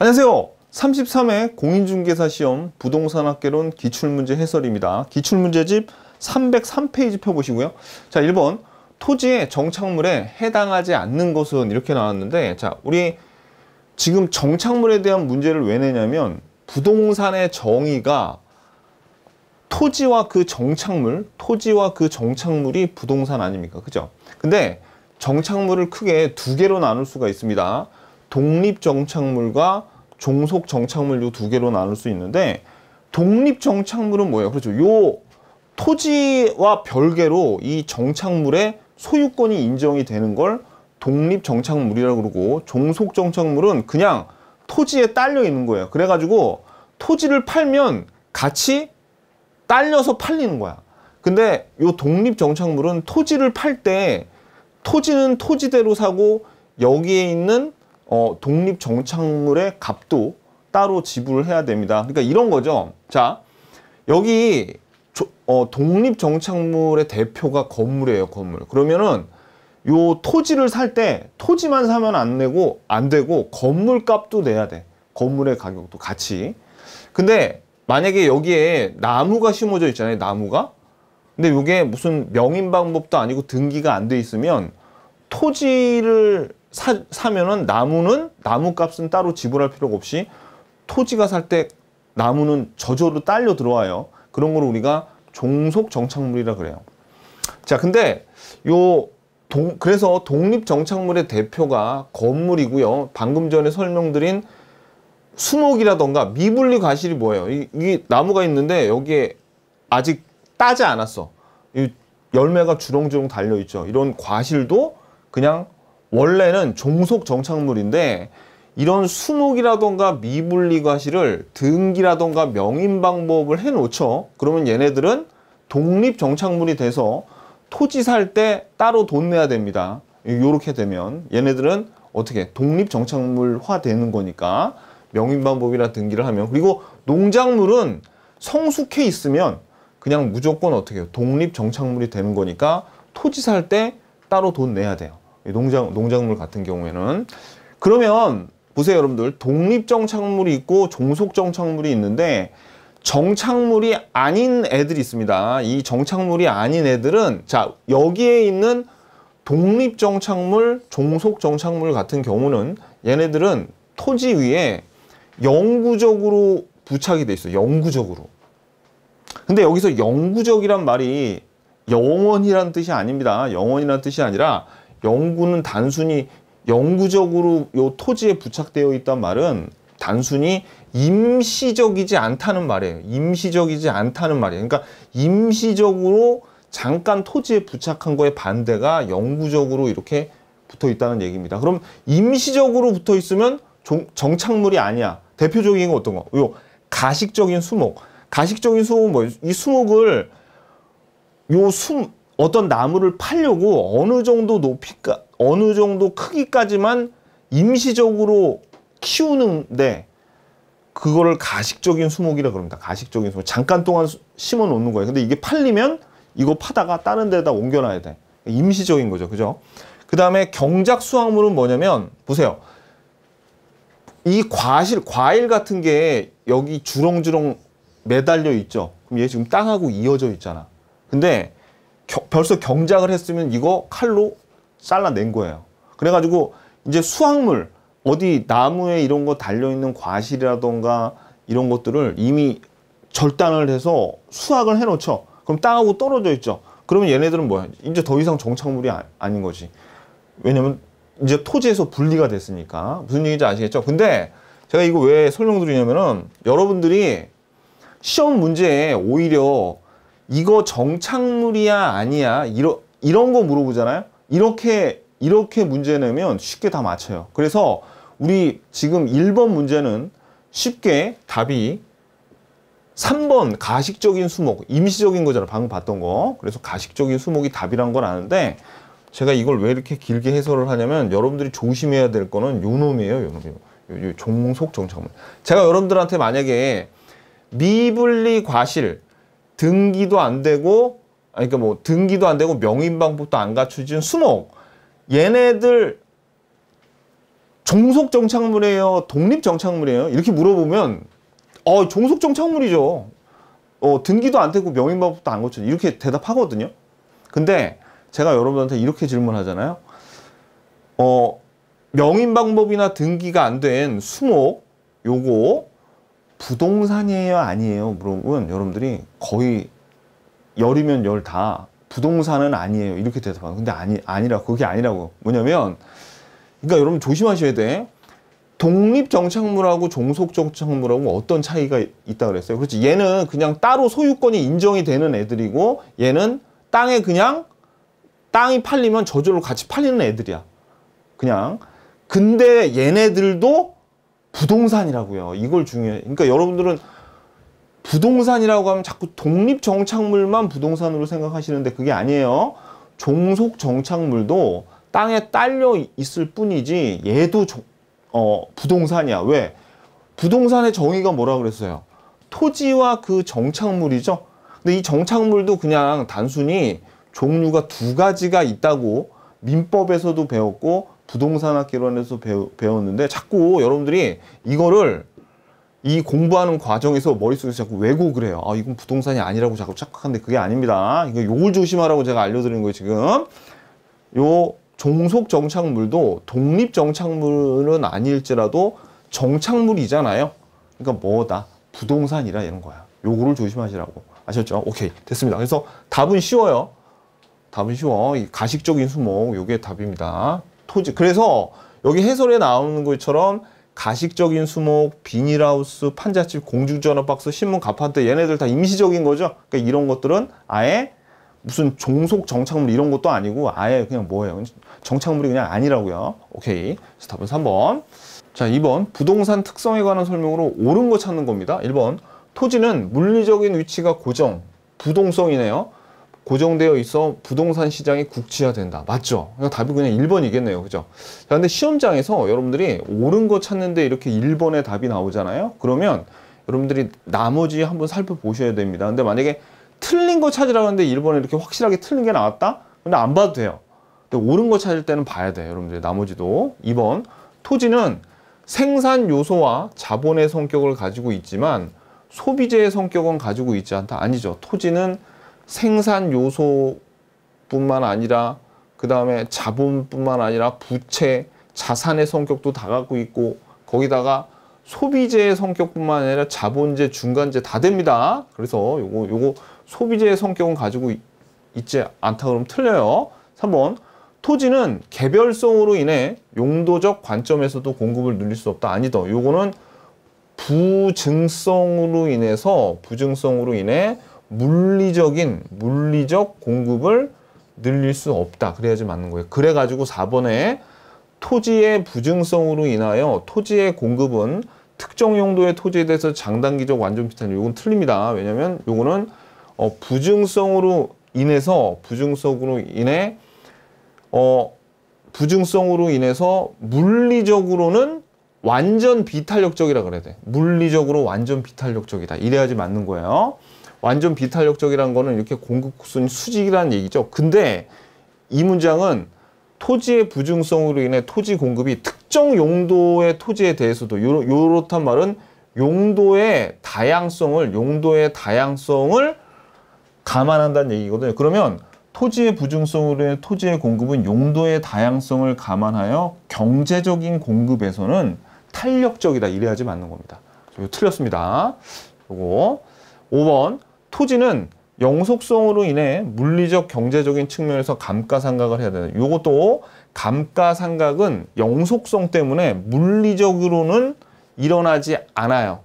안녕하세요. 33회 공인중개사 시험 부동산학개론 기출문제 해설입니다. 기출문제집 303페이지 펴보시고요. 자, 1번 토지의 정착물에 해당하지 않는 것은 이렇게 나왔는데, 자, 우리 지금 정착물에 대한 문제를 왜 내냐면 부동산의 정의가 토지와 그 정착물이 부동산 아닙니까? 그죠? 근데 정착물을 크게 두 개로 나눌 수가 있습니다. 독립정착물과 종속정착물 요 두 개로 나눌 수 있는데, 독립정착물은 뭐예요? 그렇죠. 요 토지와 별개로 이 정착물의 소유권이 인정이 되는 걸 독립정착물이라고 그러고, 종속정착물은 그냥 토지에 딸려 있는 거예요. 그래가지고 토지를 팔면 같이 딸려서 팔리는 거야. 근데 요 독립정착물은 토지를 팔 때 토지는 토지대로 사고 여기에 있는 독립정착물의 값도 따로 지불을 해야 됩니다. 그러니까 이런 거죠. 자, 여기 독립정착물의 대표가 건물이에요, 건물. 그러면은 요 토지를 살 때 토지만 사면 안 되고 건물 값도 내야 돼. 건물의 가격도 같이. 근데 만약에 여기에 나무가 심어져 있잖아요, 나무가. 근데 이게 무슨 명인 방법도 아니고 등기가 안 돼 있으면 토지를 사면은 나무 값은 따로 지불할 필요가 없이 토지가 살 때 나무는 저절로 딸려 들어와요. 그런 걸 우리가 종속 정착물이라 그래요. 자, 근데 그래서 독립 정착물의 대표가 건물이고요. 방금 전에 설명드린 수목이라던가 미분리 과실이 뭐예요? 이게 나무가 있는데 여기에 아직 따지 않았어. 이 열매가 주렁주렁 달려 있죠. 이런 과실도 그냥 원래는 종속 정착물인데, 이런 수목이라던가 미분리 과실을 등기라던가 명인 방법을 해 놓죠. 그러면 얘네들은 독립 정착물이 돼서 토지 살 때 따로 돈 내야 됩니다. 요렇게 되면 얘네들은 어떻게 독립 정착물화 되는 거니까 명인 방법이라 등기를 하면. 그리고 농작물은 성숙해 있으면 그냥 무조건 어떻게 해요? 독립 정착물이 되는 거니까 토지 살 때 따로 돈 내야 돼요. 농작물 같은 경우에는. 그러면 보세요, 여러분들. 독립정착물이 있고 종속정착물이 있는데 정착물이 아닌 애들이 있습니다. 이 정착물이 아닌 애들은, 자, 여기에 있는 독립정착물, 종속정착물 같은 경우는 얘네들은 토지 위에 영구적으로 부착이 돼 있어요. 영구적으로. 근데 여기서 영구적이란 말이 영원이란 뜻이 아닙니다. 영원이란 뜻이 아니라, 영구는 단순히 영구적으로 요 토지에 부착되어 있단 말은 단순히 임시적이지 않다는 말이에요. 임시적이지 않다는 말이에요. 그러니까 임시적으로 잠깐 토지에 부착한 거에 반대가 영구적으로 이렇게 붙어 있다는 얘기입니다. 그럼 임시적으로 붙어 있으면 정착물이 아니야. 대표적인 건 어떤 거? 요 가식적인 수목. 가식적인 수목은 뭐예요? 이 수목을 어떤 나무를 팔려고 어느 정도 크기까지만 임시적으로 키우는데 그거를 가식적인 수목이라 그럽니다. 가식적인 수목. 잠깐 동안 심어 놓는 거예요. 근데 이게 팔리면 이거 파다가 다른 데다 옮겨놔야 돼. 임시적인 거죠. 그죠? 그 다음에 경작 수확물은 뭐냐면, 보세요. 이 과일 같은 게 여기 주렁주렁 매달려 있죠. 그럼 얘 지금 땅하고 이어져 있잖아. 근데 벌써 경작을 했으면 이거 칼로 잘라낸 거예요. 그래가지고 이제 수확물, 어디 나무에 이런 거 달려있는 과실이라던가 이런 것들을 이미 절단을 해서 수확을 해놓죠. 그럼 땅하고 떨어져 있죠. 그러면 얘네들은 뭐야? 이제 더 이상 정착물이 아닌 거지. 왜냐면 이제 토지에서 분리가 됐으니까. 무슨 얘기인지 아시겠죠? 근데 제가 이거 왜 설명드리냐면은, 여러분들이 시험 문제에 오히려 이거 정착물이야 아니야 이런 거 물어보잖아요. 이렇게 문제 내면 쉽게 다 맞춰요. 그래서 우리 지금 1번 문제는 쉽게 답이 3번 가식적인 수목, 임시적인 거잖아. 방금 봤던 거. 그래서 가식적인 수목이 답이란 걸 아는데, 제가 이걸 왜 이렇게 길게 해설을 하냐면, 여러분들이 조심해야 될 거는 요 놈이에요. 요 종속 정착물. 제가 여러분들한테 만약에 미분리 과실, 등기도 안 되고, 그러니까 뭐 등기도 안 되고 명인 방법도 안 갖춰진 수목, 얘네들 종속 정착물이에요? 독립 정착물이에요? 이렇게 물어보면 종속 정착물이죠. 등기도 안 떼고 명의방법도 안 고쳐. 이렇게 대답하거든요. 근데 제가 여러분한테 이렇게 질문하잖아요. 명의방법이나 등기가 안 된 수목 요거 부동산이에요? 아니에요? 물어보면 여러분들이 거의 열이면 열 다 부동산은 아니에요. 이렇게 대답하는. 근데 아니라고. 그게 아니라고. 뭐냐면 그러니까 여러분 조심하셔야 돼. 독립정착물하고 종속정착물하고 어떤 차이가 있다 그랬어요? 그렇지. 얘는 그냥 따로 소유권이 인정이 되는 애들이고 얘는 땅에 그냥 땅이 팔리면 저절로 같이 팔리는 애들이야. 그냥. 근데 얘네들도 부동산이라고요. 이걸 중요해. 그러니까 여러분들은 부동산이라고 하면 자꾸 독립정착물만 부동산으로 생각하시는데 그게 아니에요. 종속정착물도 땅에 딸려 있을 뿐이지 얘도 부동산이야. 왜? 부동산의 정의가 뭐라 그랬어요? 토지와 그 정착물이죠. 근데 이 정착물도 그냥 단순히 종류가 두 가지가 있다고 민법에서도 배웠고 부동산학개론에서 배웠는데 자꾸 여러분들이 이거를 이 공부하는 과정에서 머릿속에서 자꾸 왜곡을 해요. 이건 부동산이 아니라고 자꾸 착각하는데 그게 아닙니다. 요걸 조심하라고 제가 알려드리는 거예요, 지금. 요 종속 정착물도 독립 정착물은 아닐지라도 정착물이잖아요. 그러니까 뭐다? 부동산이라 이런 거야. 요거를 조심하시라고. 아셨죠? 오케이. 됐습니다. 그래서 답은 쉬워요. 답은 쉬워. 이 가식적인 수목, 요게 답입니다. 토지. 그래서 여기 해설에 나오는 것처럼 가식적인 수목, 비닐하우스, 판잣집, 공중전화박스, 신문 가판대 얘네들 다 임시적인 거죠. 그러니까 이런 것들은 아예 무슨 종속 정착물 이런 것도 아니고 아예 그냥 뭐예요? 정착물이 그냥 아니라고요. 오케이. 그래서 답은 3번. 자, 2번. 부동산 특성에 관한 설명으로 옳은 거 찾는 겁니다. 1번. 토지는 물리적인 위치가 부동성이네요. 고정되어 있어 부동산 시장이 국지화된다. 맞죠? 그러니까 답이 그냥 1번이겠네요. 그죠? 자, 근데 시험장에서 여러분들이 옳은 거 찾는데 이렇게 1번의 답이 나오잖아요. 그러면 여러분들이 나머지 한번 살펴보셔야 됩니다. 근데 만약에 틀린 거 찾으라고 하는데 1번에 이렇게 확실하게 틀린 게 나왔다? 근데 안 봐도 돼요. 근데 옳은 거 찾을 때는 봐야 돼요. 여러분들 나머지도. 2번. 토지는 생산 요소와 자본의 성격을 가지고 있지만 소비재의 성격은 가지고 있지 않다. 아니죠. 토지는 생산 요소뿐만 아니라 그 다음에 자본뿐만 아니라 부채, 자산의 성격도 다 갖고 있고 거기다가 소비재의 성격뿐만 아니라 자본재, 중간재 다 됩니다. 그래서 요거 소비재의 성격은 가지고 있지 않다 그러면 틀려요. 3번. 토지는 개별성으로 인해 용도적 관점에서도 공급을 늘릴 수 없다. 아니다. 요거는 부증성으로 인해 물리적 공급을 늘릴 수 없다. 그래야지 맞는 거예요. 그래가지고 4번에 토지의 부증성으로 인하여 토지의 공급은 특정 용도의 토지에 대해서 장단기적 완전 비탄. 요건 틀립니다. 왜냐면 요거는 부증성으로 인해서 물리적으로는 완전 비탄력적이라 그래야 돼. 물리적으로 완전 비탄력적이다. 이래야지 맞는 거예요. 완전 비탄력적이라는 거는 이렇게 공급순 수직이라는 얘기죠. 근데 이 문장은 토지의 부증성으로 인해 토지 공급이 특정 용도의 토지에 대해서도 요렇단 말은 용도의 다양성을 감안한다는 얘기거든요. 그러면 토지의 부증성으로 인해 토지의 공급은 용도의 다양성을 감안하여 경제적인 공급에서는 탄력적이다. 이래야지 맞는 겁니다. 이거 틀렸습니다. 요거 5번. 토지는 영속성으로 인해 물리적 경제적인 측면에서 감가상각을 해야 되는. 요것도 감가상각은 영속성 때문에 물리적으로는 일어나지 않아요.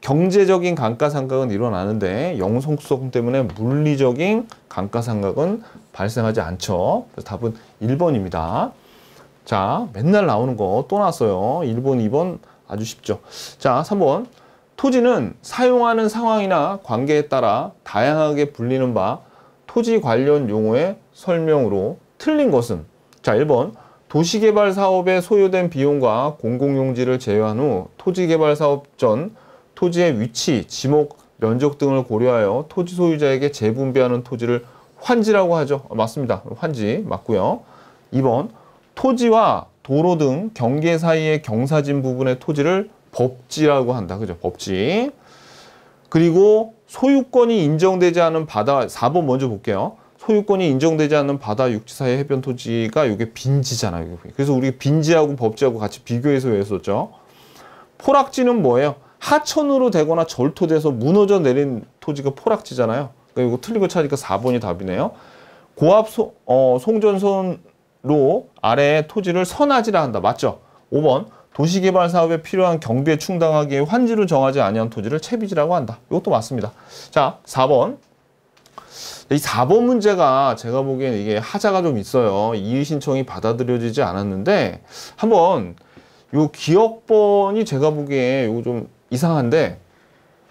경제적인 감가상각은 일어나는데 영속성 때문에 물리적인 감가상각은 발생하지 않죠. 그래서 답은 1번입니다. 자, 맨날 나오는 거 또 나왔어요. 1번, 2번 아주 쉽죠. 자, 3번. 토지는 사용하는 상황이나 관계에 따라 다양하게 불리는 바 토지 관련 용어의 설명으로 틀린 것은. 자, 1번. 도시개발 사업에 소요된 비용과 공공용지를 제외한 후 토지개발 사업 전 토지의 위치, 지목, 면적 등을 고려하여 토지 소유자에게 재분배하는 토지를 환지라고 하죠. 맞습니다. 환지 맞고요. 2번. 토지와 도로 등 경계 사이의 경사진 부분의 토지를 법지라고 한다. 그죠? 법지. 그리고 소유권이 인정되지 않은 바다, 4번 먼저 볼게요. 소유권이 인정되지 않는 바다 육지 사이 해변 토지가 이게 빈지잖아요. 그래서 우리 빈지하고 법지하고 같이 비교해서 외웠었죠. 포락지는 뭐예요? 하천으로 되거나 절토돼서 무너져 내린 토지가 포락지잖아요. 그러니까 이거 틀리고 차니까 4번이 답이네요. 고압 송전선로 아래의 토지를 선화지라 한다. 맞죠? 5번. 도시개발 사업에 필요한 경비에 충당하기 위해 환지로 정하지 아니한 토지를 채비지라고 한다. 이것도 맞습니다. 자, 4번. 이 4번 문제가 제가 보기엔 이게 하자가 좀 있어요. 이의 신청이 받아들여지지 않았는데 한번 요 기억번이 제가 보기에 요거 좀 이상한데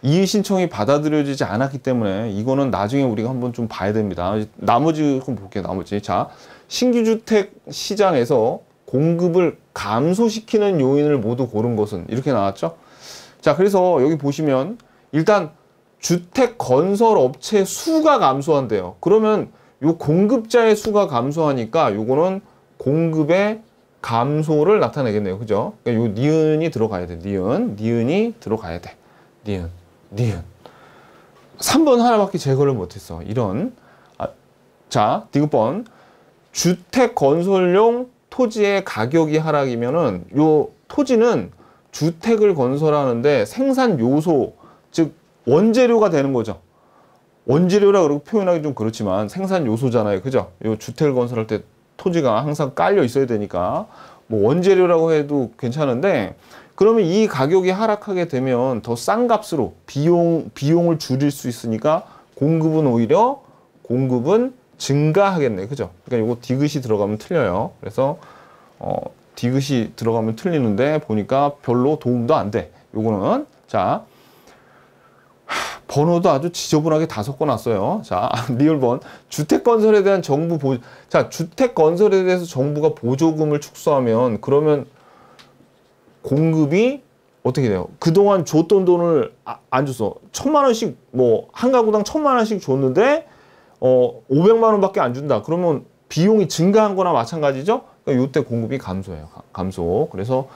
이의 신청이 받아들여지지 않았기 때문에 이거는 나중에 우리가 한번 좀 봐야 됩니다. 나머지 좀 볼게요. 나머지. 자, 신규주택 시장에서 공급을 감소시키는 요인을 모두 고른 것은 이렇게 나왔죠. 자, 그래서 여기 보시면 일단 주택 건설 업체 수가 감소한대요. 그러면 요 공급자의 수가 감소하니까 요거는 공급의 감소를 나타내겠네요. 그죠? 그러니까 요 니은이 들어가야 돼. 니은이 들어가야 돼. 니은. 3번 하나밖에 제거를 못했어. 이런. 자, 디귿번. 주택 건설용 토지의 가격이 하락이면은 요 토지는 주택을 건설하는데 생산 요소, 즉 원재료가 되는 거죠. 원재료라 그러고 표현하기 좀 그렇지만 생산 요소잖아요. 그죠? 요 주택을 건설할 때 토지가 항상 깔려 있어야 되니까 뭐 원재료라고 해도 괜찮은데 그러면 이 가격이 하락하게 되면 더 싼 값으로 비용을 줄일 수 있으니까 공급은 증가하겠네. 그죠? 그러니까 요거 디귿이 들어가면 틀려요. 그래서 디귿이 들어가면 틀리는데 보니까 별로 도움도 안 돼. 요거는 자 번호도 아주 지저분하게 다 섞어놨어요. 자, 리을번. 주택 건설에 대한 정부 자, 주택 건설에 대해서 정부가 보조금을 축소하면 그러면 공급이 어떻게 돼요? 그동안 줬던 돈을 안 줬어. 1,000만 원씩 뭐 한 가구당 1,000만 원씩 줬는데 500만 원밖에 안 준다. 그러면 비용이 증가한 거나 마찬가지죠? 그러니까 요때 공급이 감소해요. 감소. 그래서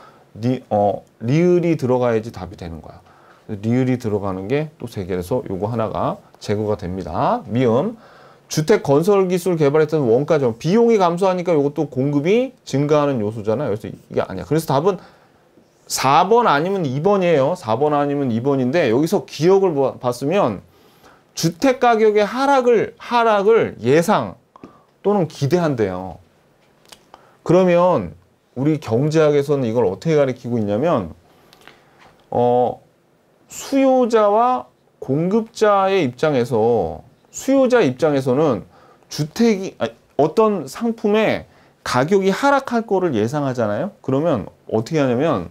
리을이 들어가야지 답이 되는 거야. 리을이 들어가는 게 또 3개라서 요거 하나가 제거가 됩니다. 미음. 주택 건설 기술 개발했던 원가죠. 비용이 감소하니까 요것도 공급이 증가하는 요소잖아요. 그래서 이게 아니야. 그래서 답은 4번 아니면 2번이에요. 4번 아니면 2번인데 여기서 기억을 봤으면 주택 가격의 하락을 예상 또는 기대한대요. 그러면 우리 경제학에서는 이걸 어떻게 가리키고 있냐면 수요자와 공급자의 입장에서 수요자 입장에서는 어떤 상품의 가격이 하락할 거를 예상하잖아요. 그러면 어떻게 하냐면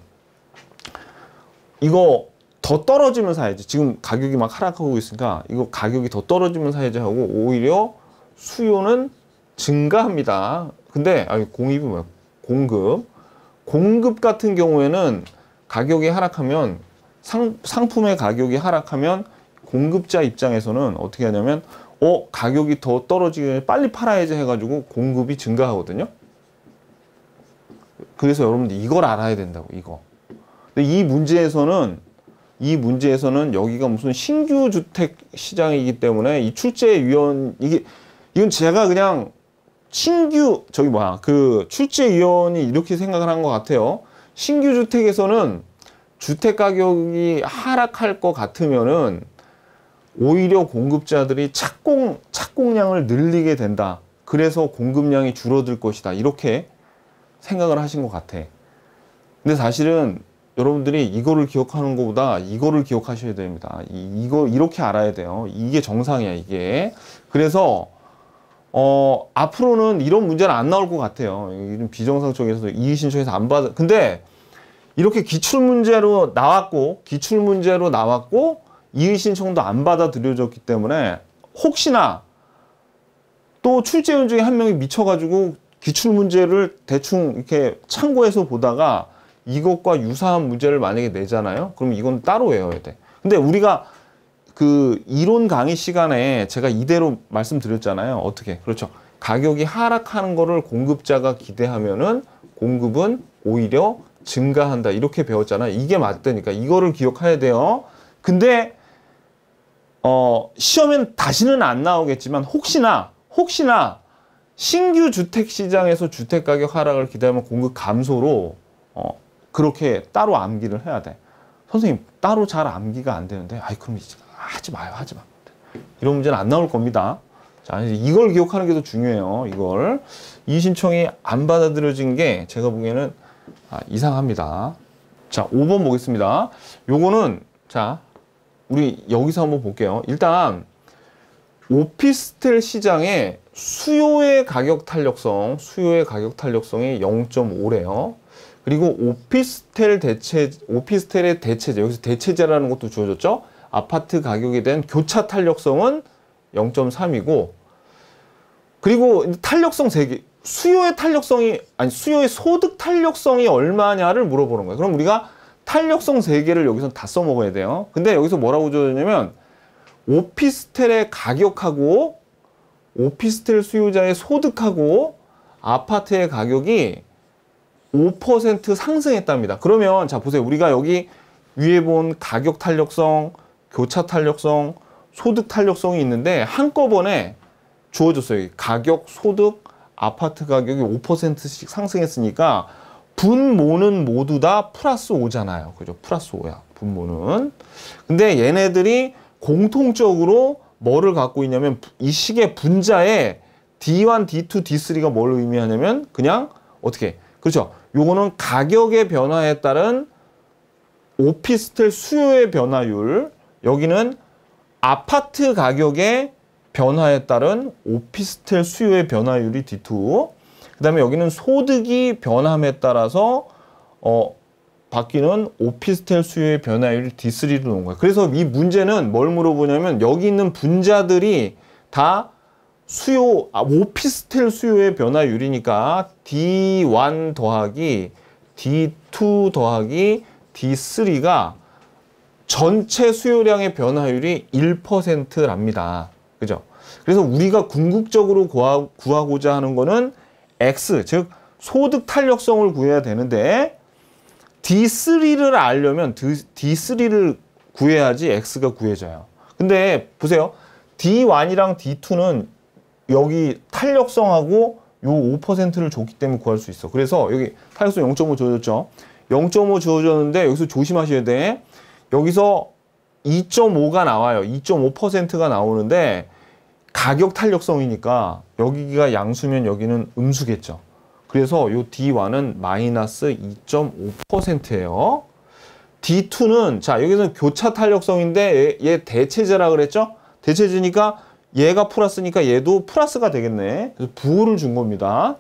이거 더 떨어지면 사야지. 지금 가격이 막 하락하고 있으니까 이거 가격이 더 떨어지면 사야지 하고 오히려 수요는 증가합니다. 근데 공입이 뭐야? 공급 같은 경우에는 가격이 하락하면 상품의 가격이 하락하면 공급자 입장에서는 어떻게 하냐면 가격이 더 떨어지게 빨리 팔아야지 해가지고 공급이 증가하거든요. 그래서 여러분들 이걸 알아야 된다고. 이거. 근데 이 문제에서는 여기가 무슨 신규 주택 시장이기 때문에 이 출제위원 이건 제가 그냥 출제위원이 이렇게 생각을 한 것 같아요. 신규 주택에서는 주택 가격이 하락할 것 같으면은 오히려 공급자들이 착공량을 늘리게 된다. 그래서 공급량이 줄어들 것이다. 이렇게 생각을 하신 것 같아. 근데 사실은 여러분들이 이거를 기억하는 것보다 이거를 기억하셔야 됩니다. 이거 이렇게 알아야 돼요. 이게 정상이야, 이게. 그래서 앞으로는 이런 문제는 안 나올 것 같아요. 비정상 쪽에서 이의신청에서 안 받아. 근데 이렇게 기출문제로 나왔고 이의신청도 안 받아들여졌기 때문에 혹시나 또 출제위원 중에 한 명이 미쳐가지고 기출문제를 대충 이렇게 참고해서 보다가 이것과 유사한 문제를 만약에 내잖아요. 그럼 이건 따로 외워야 돼. 근데 우리가 그 이론 강의 시간에 제가 이대로 말씀드렸잖아요. 어떻게? 그렇죠. 가격이 하락하는 거를 공급자가 기대하면은 공급은 오히려 증가한다. 이렇게 배웠잖아. 이게 맞다니까. 이거를 기억해야 돼요. 근데 시험엔 다시는 안 나오겠지만 혹시나 신규 주택 시장에서 주택 가격 하락을 기대하면 공급 감소로 그렇게 따로 암기를 해야 돼. 선생님 따로 잘 암기가 안 되는데 아이 그럼 하지 마요. 이런 문제는 안 나올 겁니다. 자, 이걸 기억하는 게 더 중요해요. 이걸 이 신청이 안 받아들여진 게 제가 보기에는 이상합니다. 자, 5번 보겠습니다. 요거는 자, 우리 여기서 한번 볼게요. 일단 오피스텔 시장의 수요의 가격 탄력성이 0.5래요. 그리고 오피스텔의 대체재, 여기서 대체재라는 것도 주어졌죠. 아파트 가격에 대한 교차 탄력성은 0.3이고, 그리고 탄력성 3개, 수요의 소득 탄력성이 얼마냐를 물어보는 거예요. 그럼 우리가 탄력성 3개를 여기서 다 써먹어야 돼요. 근데 여기서 뭐라고 주어졌냐면, 오피스텔의 가격하고, 오피스텔 수요자의 소득하고, 아파트의 가격이 5% 상승했답니다. 그러면 자 보세요. 우리가 여기 위에 본 가격 탄력성, 교차 탄력성, 소득 탄력성이 있는데 한꺼번에 주어졌어요. 가격, 소득, 아파트 가격이 5%씩 상승했으니까 분모는 모두 다 플러스 5잖아요. 그죠? 플러스 5야. 분모는. 근데 얘네들이 공통적으로 뭐를 갖고 있냐면 이 식의 분자에 D1, D2, D3가 뭘 의미하냐면 그냥 어떻게? 그렇죠? 요거는 가격의 변화에 따른 오피스텔 수요의 변화율, 여기는 아파트 가격의 변화에 따른 오피스텔 수요의 변화율이 D2, 그 다음에 여기는 소득이 변함에 따라서 바뀌는 오피스텔 수요의 변화율이 D3로 놓은 거예요. 그래서 이 문제는 뭘 물어보냐면 여기 있는 분자들이 다 오피스텔 수요의 변화율이니까 D1 더하기 D2 더하기 D3가 전체 수요량의 변화율이 1%랍니다. 그죠? 그래서 우리가 궁극적으로 구하고자 하는 거는 X, 즉 소득 탄력성을 구해야 되는데 D3를 알려면 D3를 구해야지 X가 구해져요. 근데 보세요. D1이랑 D2는 여기 탄력성하고 요 5%를 줬기 때문에 구할 수 있어. 그래서 여기 탄력성 0.5 주어졌죠. 0.5 주어졌는데 여기서 조심하셔야 돼. 여기서 2.5가 나와요. 2.5%가 나오는데 가격 탄력성이니까 여기가 양수면 여기는 음수겠죠. 그래서 요 D1은 마이너스 2.5%예요. D2는 자 여기서는 교차 탄력성인데 얘 대체제라 그랬죠? 대체제니까 얘가 플러스니까 얘도 플러스가 되겠네. 그래서 부호를 준 겁니다.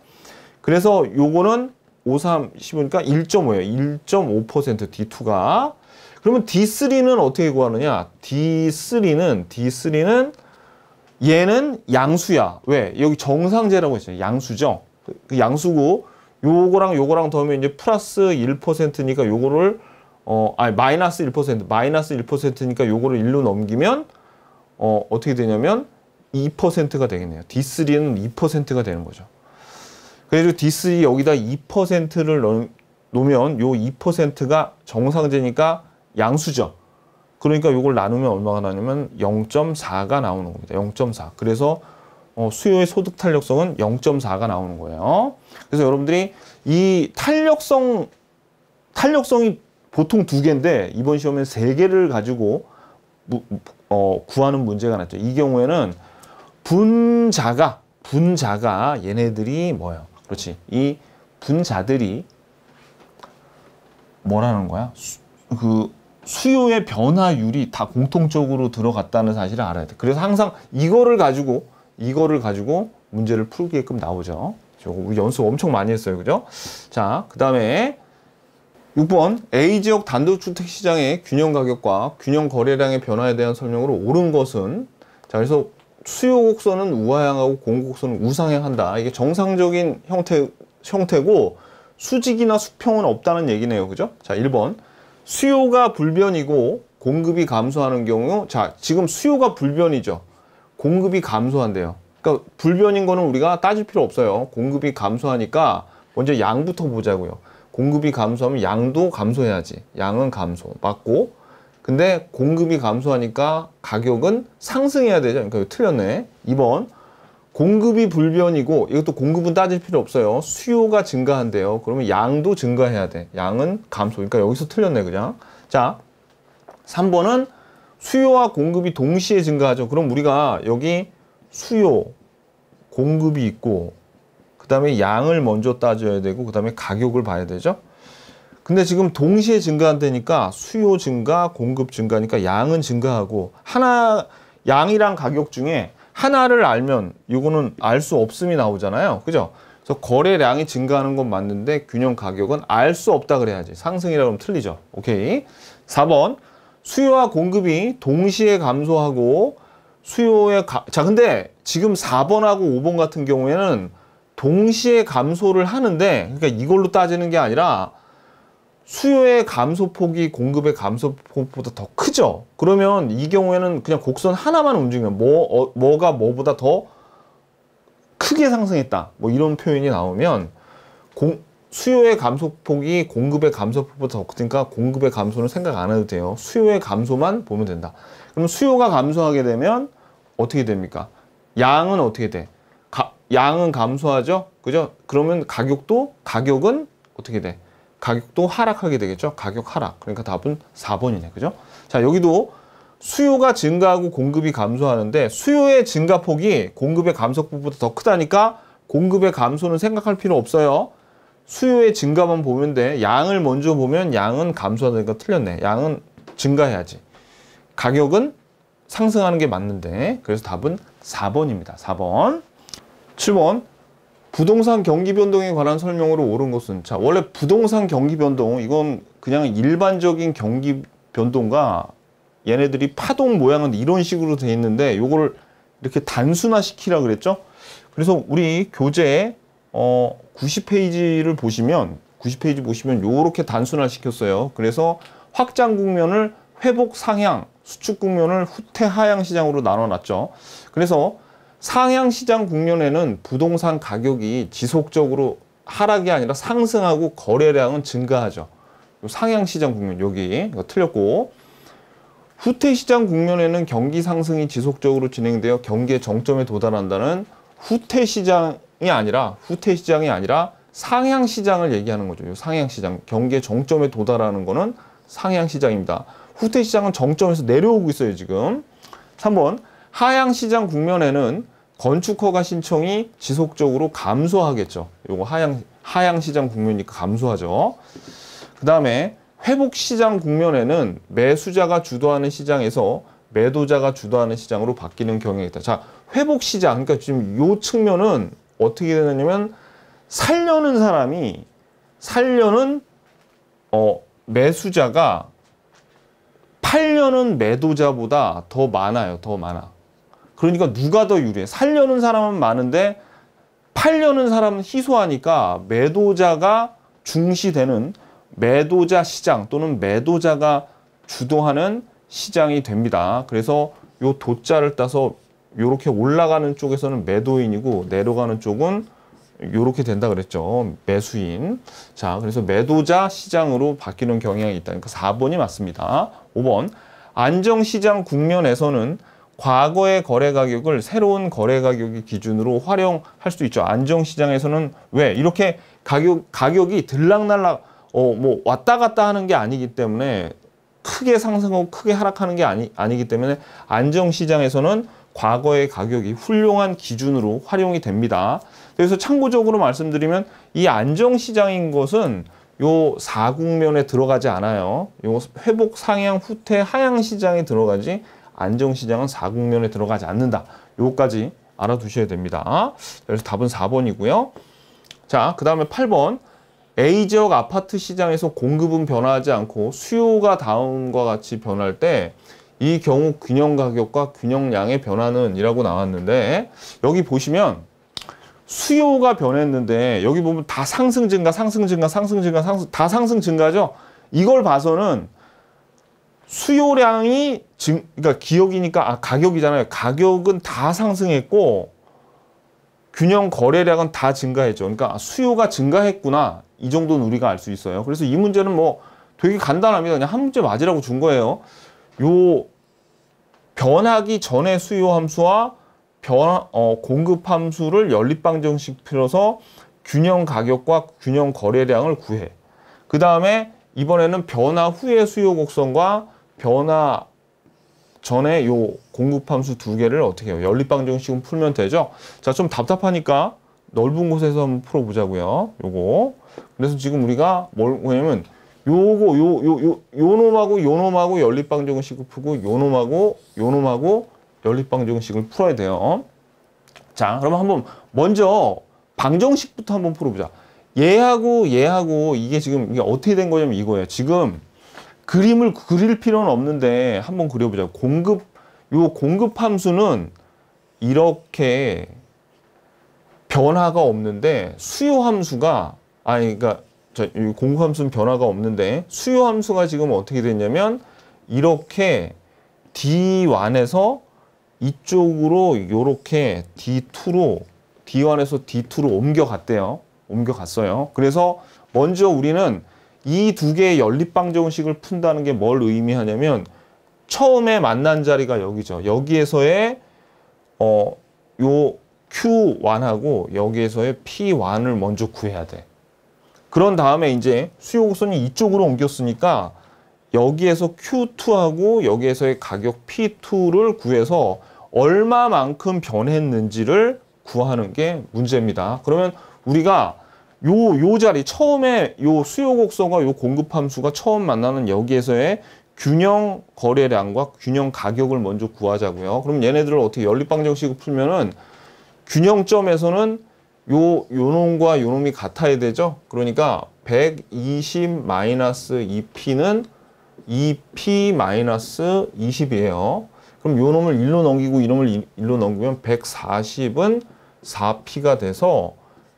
그래서 요거는 5, 3, 15니까 1.5예요. 1.5% D2가. 그러면 D3는 어떻게 구하느냐? D3는 얘는 양수야. 왜? 여기 정상제라고 했어요. 양수죠. 그 양수고 요거랑 더하면 이제 플러스 1%니까 요거를 마이너스 1%니까 요거를 1로 넘기면 어떻게 되냐면 2%가 되겠네요. D3는 2%가 되는 거죠. 그래서 D3 여기다 2%를 놓으면 요 2%가 정상제니까 양수죠. 그러니까 요걸 나누면 얼마가 나냐면 0.4가 나오는 겁니다. 0.4. 그래서 수요의 소득 탄력성은 0.4가 나오는 거예요. 그래서 여러분들이 이 탄력성이 보통 2개인데 이번 시험엔 3개를 가지고 구하는 문제가 났죠. 이 경우에는 분자가 얘네들이 뭐예요? 그렇지. 이 분자들이 뭐라는 거야? 수요의 변화율이 다 공통적으로 들어갔다는 사실을 알아야 돼. 그래서 항상 이거를 가지고 문제를 풀게끔 나오죠. 우리 연습 엄청 많이 했어요. 그죠? 자, 그 다음에 6번 A지역 단독주택 시장의 균형 가격과 균형 거래량의 변화에 대한 설명으로 옳은 것은 자, 그래서 수요 곡선은 우하향하고 공급 곡선은 우상향한다. 이게 정상적인 형태고 수직이나 수평은 없다는 얘기네요. 그죠? 자, 1번 수요가 불변이고 공급이 감소하는 경우 자, 지금 수요가 불변이죠. 공급이 감소한대요. 그러니까 불변인 거는 우리가 따질 필요 없어요. 공급이 감소하니까 먼저 양부터 보자고요. 공급이 감소하면 양도 감소해야지. 양은 감소. 맞고. 근데 공급이 감소하니까 가격은 상승해야 되죠. 그러니까 틀렸네. 2번. 공급이 불변이고, 이것도 공급은 따질 필요 없어요. 수요가 증가한대요. 그러면 양도 증가해야 돼. 양은 감소. 그러니까 여기서 틀렸네, 그냥. 자, 3번은 수요와 공급이 동시에 증가하죠. 그럼 우리가 여기 수요, 공급이 있고, 그 다음에 양을 먼저 따져야 되고, 그 다음에 가격을 봐야 되죠. 근데 지금 동시에 증가한다니까 수요 증가, 공급 증가니까 양은 증가하고, 양이랑 가격 중에 하나를 알면 이거는 알 수 없음이 나오잖아요. 그죠? 그래서 거래량이 증가하는 건 맞는데 균형 가격은 알 수 없다 그래야지. 상승이라고 하면 틀리죠. 오케이. 4번. 수요와 공급이 동시에 감소하고 자, 근데 지금 4번하고 5번 같은 경우에는 동시에 감소를 하는데, 그러니까 이걸로 따지는 게 아니라 수요의 감소폭이 공급의 감소폭보다 더 크죠. 그러면 이 경우에는 그냥 곡선 하나만 움직이면 뭐가 뭐보다 더 크게 상승했다. 뭐 이런 표현이 나오면 수요의 감소폭이 공급의 감소폭보다 더 크니까 공급의 감소는 생각 안 해도 돼요. 수요의 감소만 보면 된다. 그럼 수요가 감소하게 되면 어떻게 됩니까? 양은 어떻게 돼? 양은 감소하죠? 그죠? 그러면 가격은 어떻게 돼? 가격도 하락하게 되겠죠? 가격 하락. 그러니까 답은 4번이네. 그죠? 자, 여기도 수요가 증가하고 공급이 감소하는데 수요의 증가폭이 공급의 감소폭보다 더 크다니까 공급의 감소는 생각할 필요 없어요. 수요의 증가만 보면 돼. 양을 먼저 보면 양은 감소하다니까 틀렸네. 양은 증가해야지. 가격은 상승하는 게 맞는데, 그래서 답은 4번입니다. 4번. 7번. 부동산 경기 변동에 관한 설명으로 옳은 것은, 자, 원래 부동산 경기 변동, 이건 그냥 일반적인 경기 변동과 얘네들이 파동 모양은 이런 식으로 돼 있는데 요거를 이렇게 단순화 시키라 그랬죠. 그래서 우리 교재 90페이지를 보시면 90페이지 보시면 요렇게 단순화 시켰어요. 그래서 확장 국면을 회복 상향, 수축 국면을 후퇴 하향 시장으로 나눠 놨죠. 그래서 상향 시장 국면에는 부동산 가격이 지속적으로 하락이 아니라 상승하고 거래량은 증가하죠. 상향 시장 국면, 여기 이거 틀렸고, 후퇴 시장 국면에는 경기 상승이 지속적으로 진행되어 경기의 정점에 도달한다는 후퇴 시장이 아니라 상향 시장을 얘기하는 거죠. 상향 시장, 경기의 정점에 도달하는 거는 상향 시장입니다. 후퇴 시장은 정점에서 내려오고 있어요, 지금. 3번, 하향 시장 국면에는 건축 허가 신청이 지속적으로 감소하겠죠. 요거 하향 시장 국면이니까 감소하죠. 그 다음에 회복 시장 국면에는 매수자가 주도하는 시장에서 매도자가 주도하는 시장으로 바뀌는 경향이 있다. 자, 회복 시장, 그러니까 지금 요 측면은 어떻게 되느냐면 살려는 매수자가 팔려는 매도자보다 더 많아요. 더 많아. 그러니까 누가 더 유리해? 살려는 사람은 많은데 팔려는 사람은 희소하니까 매도자가 중시되는 매도자 시장 또는 매도자가 주도하는 시장이 됩니다. 그래서 요 도자를 따서 요렇게 올라가는 쪽에서는 매도인이고 내려가는 쪽은 요렇게 된다 그랬죠. 매수인. 자, 그래서 매도자 시장으로 바뀌는 경향이 있다. 그러니까 4번이 맞습니다. 5번. 안정시장 국면에서는 과거의 거래 가격을 새로운 거래 가격의 기준으로 활용할 수 있죠. 안정시장에서는 왜? 이렇게 가격이 들락날락, 뭐 왔다 갔다 하는 게 아니기 때문에 크게 상승하고 크게 하락하는 게 아니기 때문에 안정시장에서는 과거의 가격이 훌륭한 기준으로 활용이 됩니다. 그래서 참고적으로 말씀드리면 이 안정시장인 것은 요 4국면에 들어가지 않아요. 요 회복 상향 후퇴 하향 시장에 들어가지 안정시장은 4국면에 들어가지 않는다. 요거까지 알아두셔야 됩니다. 그래서 답은 4번이고요. 자, 그 다음에 8번. A지역 아파트 시장에서 공급은 변화하지 않고 수요가 다음과 같이 변할 때 이 경우 균형 가격과 균형량의 변화는 이라고 나왔는데 여기 보시면 수요가 변했는데 여기 보면 다 상승 증가 다 상승 증가죠. 이걸 봐서는 수요량이 그러니까 기억이니까 가격이잖아요. 가격은 다 상승했고 균형 거래량은 다 증가했죠. 그러니까 수요가 증가했구나. 이 정도는 우리가 알 수 있어요. 그래서 이 문제는 뭐 되게 간단합니다. 그냥 한 문제 맞으라고 준 거예요. 요 변하기 전의 수요 함수와 공급 함수를 연립방정식표로서 균형 가격과 균형 거래량을 구해. 그 다음에 이번에는 변화 후의 수요 곡선과 변화 전에 요 공급 함수 두 개를 어떻게 해요? 연립방정식은 풀면 되죠? 자, 좀 답답하니까 넓은 곳에서 한번 풀어보자고요. 요거. 그래서 지금 우리가 뭐냐면 요거 요 놈하고 요 놈하고 연립방정식을 풀고 요 놈하고 연립방정식을 풀어야 돼요. 자, 그럼 한번 먼저 방정식부터 한번 풀어보자. 얘하고 이게 지금 이게 어떻게 된 거냐면 이거예요. 지금 그림을 그릴 필요는 없는데 한번 그려보자. 공급 함수는 이렇게 변화가 없는데 수요 함수가 그러니까 공급 함수는 변화가 없는데 수요 함수가 지금 어떻게 됐냐면 이렇게 D1에서 이쪽으로 이렇게 D1에서 D2로 옮겨갔어요. 그래서 먼저 우리는 이 두 개의 연립방정식을 푼다는 게 뭘 의미하냐면 처음에 만난 자리가 여기죠. 여기에서의 요 Q1하고 여기에서의 P1을 먼저 구해야 돼. 그런 다음에 이제 수요 곡선이 이쪽으로 옮겼으니까 여기에서 Q2하고 여기에서의 가격 P2를 구해서 얼마만큼 변했는지를 구하는 게 문제입니다. 그러면 우리가 요 자리 처음에 요 수요 곡선과 요 공급 함수가 처음 만나는 여기에서의 균형 거래량과 균형 가격을 먼저 구하자고요. 그럼 얘네들을 어떻게 연립방정식을 풀면은 균형점에서는 요 놈과 요 놈이 같아야 되죠. 그러니까 120-2p는 2p-20이에요. 그럼 요 놈을 1로 넘기고 이 놈을 1로 넘기면 140은 4p가 돼서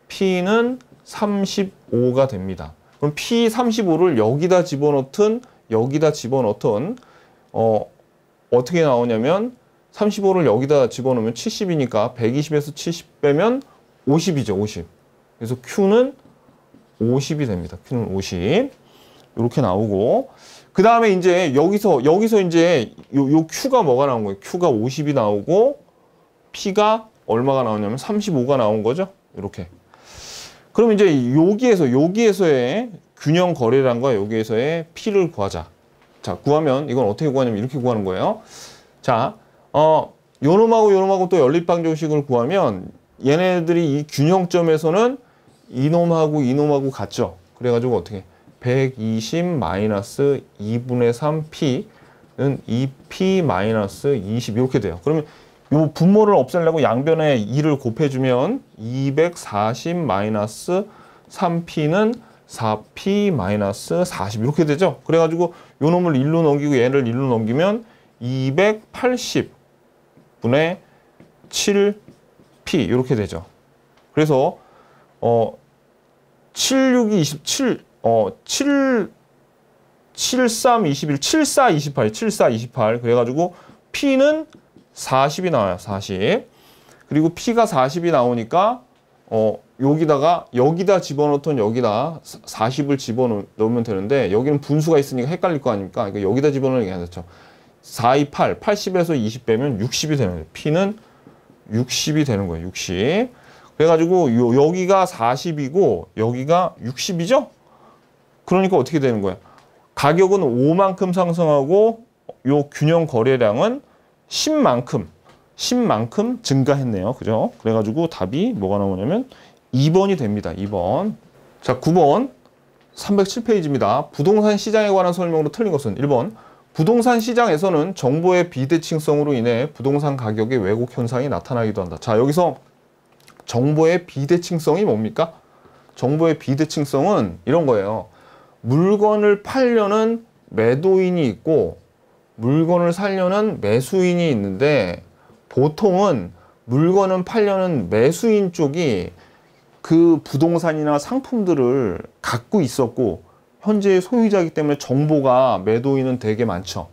p는 35가 됩니다. 그럼 P35를 여기다 집어넣든 어떻게 나오냐면 35를 여기다 집어넣으면 70이니까 120에서 70 빼면 50이죠. 50. 그래서 Q는 50이 됩니다. Q는 50. 이렇게 나오고 그 다음에 이제 여기서 이제 요 Q가 뭐가 나온 거예요? Q가 50이 나오고 P가 얼마가 나오냐면 35가 나온 거죠. 이렇게. 그럼 이제 여기에서의 균형 거래량과 여기에서의 P를 구하자. 자, 구하면 이건 어떻게 구하냐면 이렇게 구하는 거예요. 자, 요 놈하고 또 연립방정식을 구하면 얘네들이 이 균형점에서는 이놈하고 같죠. 그래가지고 어떻게 120-2분의 3p는 2p-20 이렇게 돼요. 그러면 요 분모를 없애려고 양변에 2를 곱해주면 240-3p는 4p-40 이렇게 되죠. 그래가지고 요 놈을 1로 넘기고 얘를 1로 넘기면 280분의 7p 이렇게 되죠. 그래서 76이 27 73 21 74 28 74 28 그래가지고 p는 40이 나와요. 40. 그리고 P가 40이 나오니까 여기다 집어넣던 여기다 40을 집어넣으면 되는데 여기는 분수가 있으니까 헷갈릴 거 아닙니까? 그러니까 여기다 집어넣는 게 아니죠. 4, 2, 8, 80에서 20 빼면 60이 되는 거예요. P는 60이 되는 거예요. 60. 그래가지고 여기가 40이고 여기가 60이죠? 그러니까 어떻게 되는 거예요? 가격은 5만큼 상승하고 요 균형 거래량은 10만큼 증가했네요. 그죠? 그래가지고 답이 뭐가 나오냐면 2번이 됩니다. 2번. 자, 9번 307페이지입니다. 부동산 시장에 관한 설명으로 틀린 것은 1번. 부동산 시장에서는 정보의 비대칭성으로 인해 부동산 가격의 왜곡 현상이 나타나기도 한다. 자, 여기서 정보의 비대칭성이 뭡니까? 정보의 비대칭성은 이런 거예요. 물건을 팔려는 매도인이 있고 물건을 사려는 매수인이 있는데 보통은 물건을 팔려는 매수인 쪽이 그 부동산이나 상품들을 갖고 있었고 현재의 소유자이기 때문에 정보가 매도인은 되게 많죠.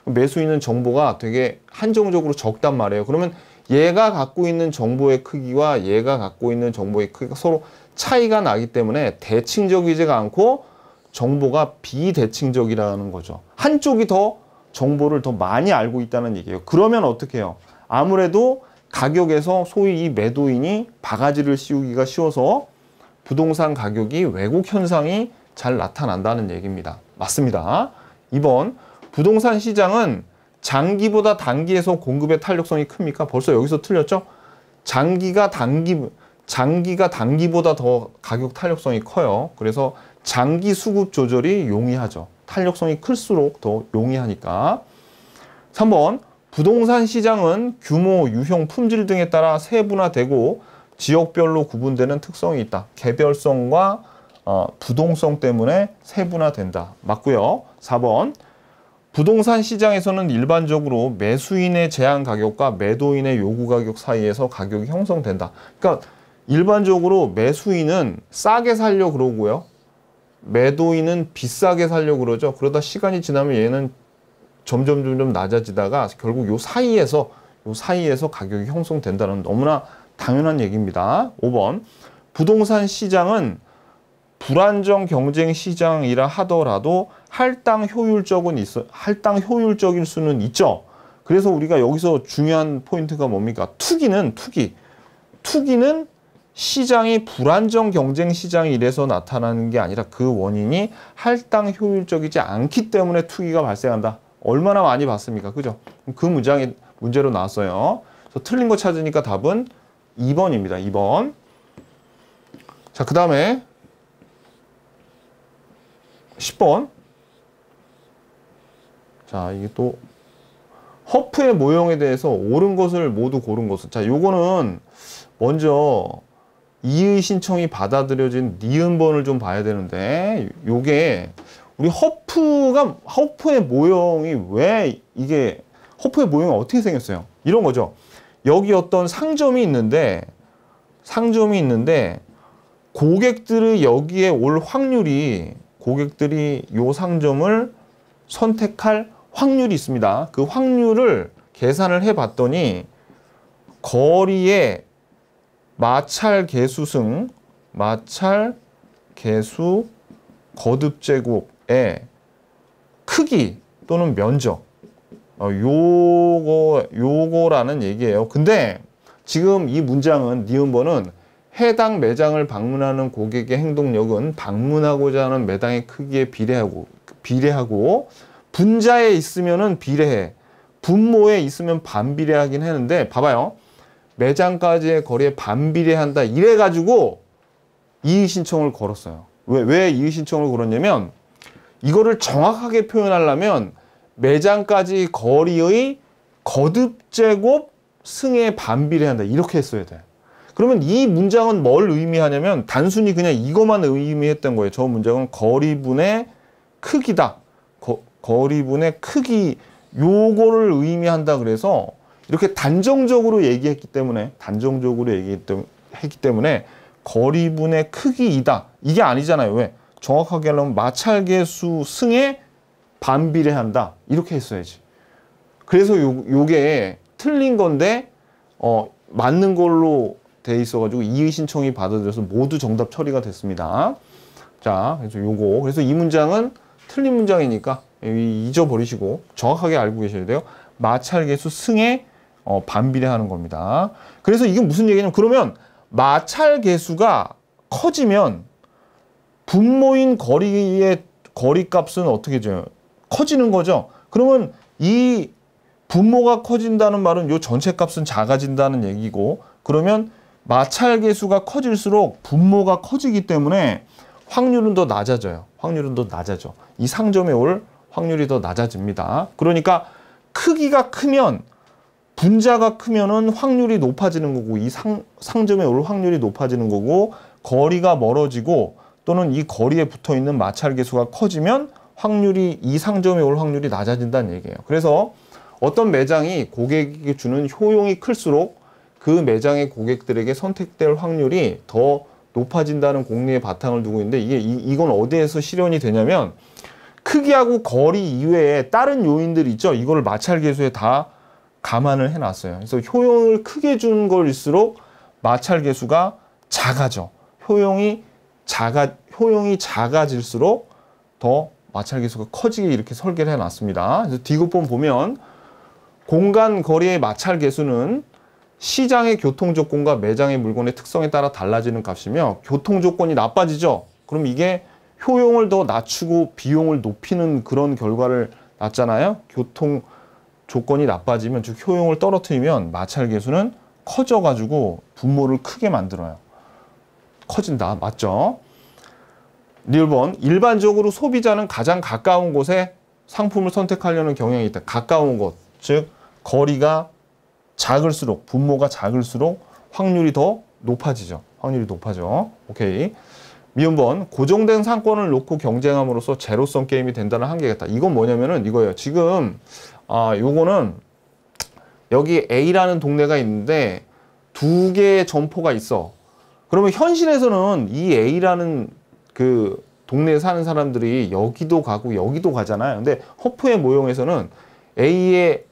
매수인은 정보가 되게 한정적으로 적단 말이에요. 그러면 얘가 갖고 있는 정보의 크기와 얘가 갖고 있는 정보의 크기가 서로 차이가 나기 때문에 대칭적이지가 않고 정보가 비대칭적이라는 거죠. 한쪽이 더 정보를 더 많이 알고 있다는 얘기예요. 그러면 어떻게 해요? 아무래도 가격에서 소위 이 매도인이 바가지를 씌우기가 쉬워서 부동산 가격이 왜곡 현상이 잘 나타난다는 얘기입니다. 맞습니다. 2번, 부동산 시장은 장기보다 단기에서 공급의 탄력성이 큽니까? 벌써 여기서 틀렸죠? 장기가 단기보다 더 가격 탄력성이 커요. 그래서 장기 수급 조절이 용이하죠. 탄력성이 클수록 더 용이하니까. 3번, 부동산 시장은 규모, 유형, 품질 등에 따라 세분화되고 지역별로 구분되는 특성이 있다. 개별성과 부동성 때문에 세분화된다. 맞고요. 4번, 부동산 시장에서는 일반적으로 매수인의 제한 가격과 매도인의 요구 가격 사이에서 가격이 형성된다. 그러니까 일반적으로 매수인은 싸게 살려 그러고요. 매도인은 비싸게 살려 그러죠. 그러다 시간이 지나면 얘는 점점 낮아지다가 결국 요 사이에서 가격이 형성된다는 너무나 당연한 얘기입니다. 5번, 부동산 시장은 불안정 경쟁 시장이라 하더라도 할당 효율적일 수는 있죠. 그래서 우리가 여기서 중요한 포인트가 뭡니까? 투기는 시장이 불안정 경쟁 시장이 이래서 나타나는 게 아니라 그 원인이 할당 효율적이지 않기 때문에 투기가 발생한다. 얼마나 많이 봤습니까? 그죠? 그 문장이 문제로 나왔어요. 그래서 틀린 거 찾으니까 답은 2번입니다. 2번. 자, 그 다음에 10번. 자, 이게 또 허프의 모형에 대해서 옳은 것을 모두 고른 것은. 자, 요거는 먼저 이의 신청이 받아들여진 니은번을 좀 봐야 되는데, 요게 우리 허프의 모형이 왜 이게 허프의 모형이 어떻게 생겼어요? 이런 거죠. 여기 어떤 상점이 있는데 고객들이 여기에 올 확률이, 고객들이 요 상점을 선택할 확률이 있습니다. 그 확률을 계산을 해 봤더니 거리의 마찰 개수 거듭제곱의 크기 또는 면적, 요거라는 얘기예요. 근데 지금 이 문장은 니은번은 해당 매장을 방문하는 고객의 행동력은 방문하고자 하는 매장의 크기에 비례하고 분자에 있으면은 비례해, 분모에 있으면 반비례하긴 했는데, 봐봐요. 매장까지의 거리에 반비례한다 이래가지고 이의신청을 걸었어요. 왜 이의신청을 걸었냐면, 이거를 정확하게 표현하려면 매장까지 거리의 거듭제곱 승에 반비례한다 이렇게 했어야 돼. 그러면 이 문장은 뭘 의미하냐면 단순히 그냥 이것만 의미했던 거예요. 저 문장은 거리분의 크기다. 거리분의 크기, 요거를 의미한다. 그래서 이렇게 단정적으로 얘기했기 때문에 거리분의 크기이다. 이게 아니잖아요. 왜? 정확하게 하려면 마찰계수 승에 반비례한다. 이렇게 했어야지. 그래서 요게 틀린 건데 맞는 걸로 돼 있어가지고 이의 신청이 받아들여서 모두 정답 처리가 됐습니다. 자, 그래서 이 문장은 틀린 문장이니까 잊어버리시고 정확하게 알고 계셔야 돼요. 마찰계수 승에 반비례하는 겁니다. 그래서 이게 무슨 얘기냐면, 그러면 마찰계수가 커지면 분모인 거리의 거리값은 어떻게 돼요? 커지는 거죠. 그러면 이 분모가 커진다는 말은 요 전체 값은 작아진다는 얘기고, 그러면 마찰계수가 커질수록 분모가 커지기 때문에 확률은 더 낮아져요. 이 상점에 올 확률이 더 낮아집니다. 그러니까 크기가 크면, 분자가 크면은 확률이 높아지는 거고, 이 상점에 올 확률이 높아지는 거고, 거리가 멀어지고 또는 이 거리에 붙어 있는 마찰계수가 커지면 이 상점에 올 확률이 낮아진다는 얘기예요. 그래서 어떤 매장이 고객에게 주는 효용이 클수록 그 매장의 고객들에게 선택될 확률이 더 높아진다는 공리의 바탕을 두고 있는데, 이건 어디에서 실현이 되냐면, 크기하고 거리 이외에 다른 요인들이 있죠. 이거를 마찰계수에 다 감안을 해놨어요. 그래서 효용을 크게 준 걸일수록 마찰 계수가 작아져. 효용이 작아질수록 더 마찰 계수가 커지게 이렇게 설계를 해놨습니다. 그래서 D급본 보면 공간 거리의 마찰 계수는 시장의 교통 조건과 매장의 물건의 특성에 따라 달라지는 값이며 교통 조건이 나빠지죠. 그럼 이게 효용을 더 낮추고 비용을 높이는 그런 결과를 낳잖아요. 교통 조건이 나빠지면, 즉 효용을 떨어뜨리면 마찰 계수는 커져가지고 분모를 크게 만들어요. 커진다. 맞죠? 리을 번, 일반적으로 소비자는 가장 가까운 곳에 상품을 선택하려는 경향이 있다. 가까운 곳, 즉 거리가 작을수록, 분모가 작을수록 확률이 더 높아지죠. 확률이 높아져. 오케이. 미음 번, 고정된 상권을 놓고 경쟁함으로써 제로섬 게임이 된다는 한계가 있다. 이건 뭐냐면은 이거예요. 지금 요거는 여기 A라는 동네가 있는데 두 개의 점포가 있어. 그러면 현실에서는 이 A라는 그 동네에 사는 사람들이 여기도 가고 여기도 가잖아요. 근데 허프의 모형에서는 A의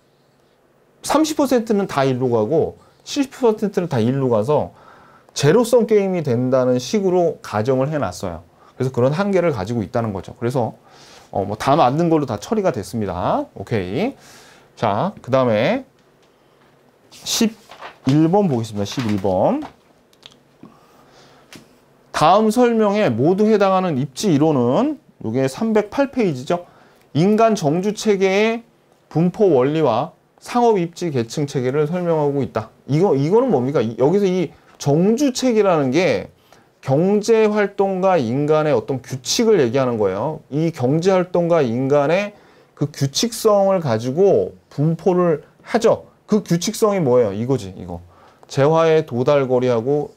30%는 다 일로 가고 70%는 다 일로 가서 제로섬 게임이 된다는 식으로 가정을 해놨어요. 그래서 그런 한계를 가지고 있다는 거죠. 그래서 뭐 다 만든 걸로 다 처리가 됐습니다. 오케이. 자, 그 다음에 11번 보겠습니다. 11번. 다음 설명에 모두 해당하는 입지 이론은 이게 308페이지죠. 인간 정주 체계의 분포 원리와 상업 입지 계층 체계를 설명하고 있다. 이거는 뭡니까? 여기서 이 정주 체계라는 게 경제 활동과 인간의 어떤 규칙을 얘기하는 거예요. 이 경제 활동과 인간의 그 규칙성을 가지고 분포를 하죠. 그 규칙성이 뭐예요? 이거지, 이거. 재화의 도달거리하고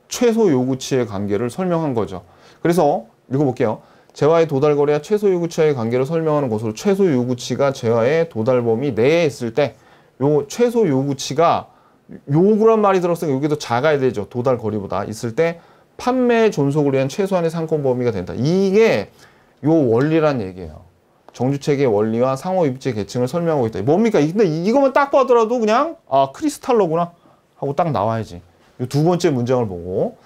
최소 요구치의 관계를 설명한 거죠. 그래서 읽어볼게요. 재화의 도달거리와 최소 요구치의 관계를 설명하는 것으로 최소 요구치가 재화의 도달 범위 내에 있을 때 요 최소 요구치가 요구란 말이 들었으니까 여기도 작아야 되죠. 도달거리보다 있을 때 판매 존속을 위한 최소한의 상권 범위가 된다. 이게 요 원리란 얘기예요. 정주체계의 원리와 상호 입지 계층을 설명하고 있다. 뭡니까? 근데 이것만 딱 봐더라도 그냥 크리스탈로구나 하고 딱 나와야지. 이 두 번째 문장을 보고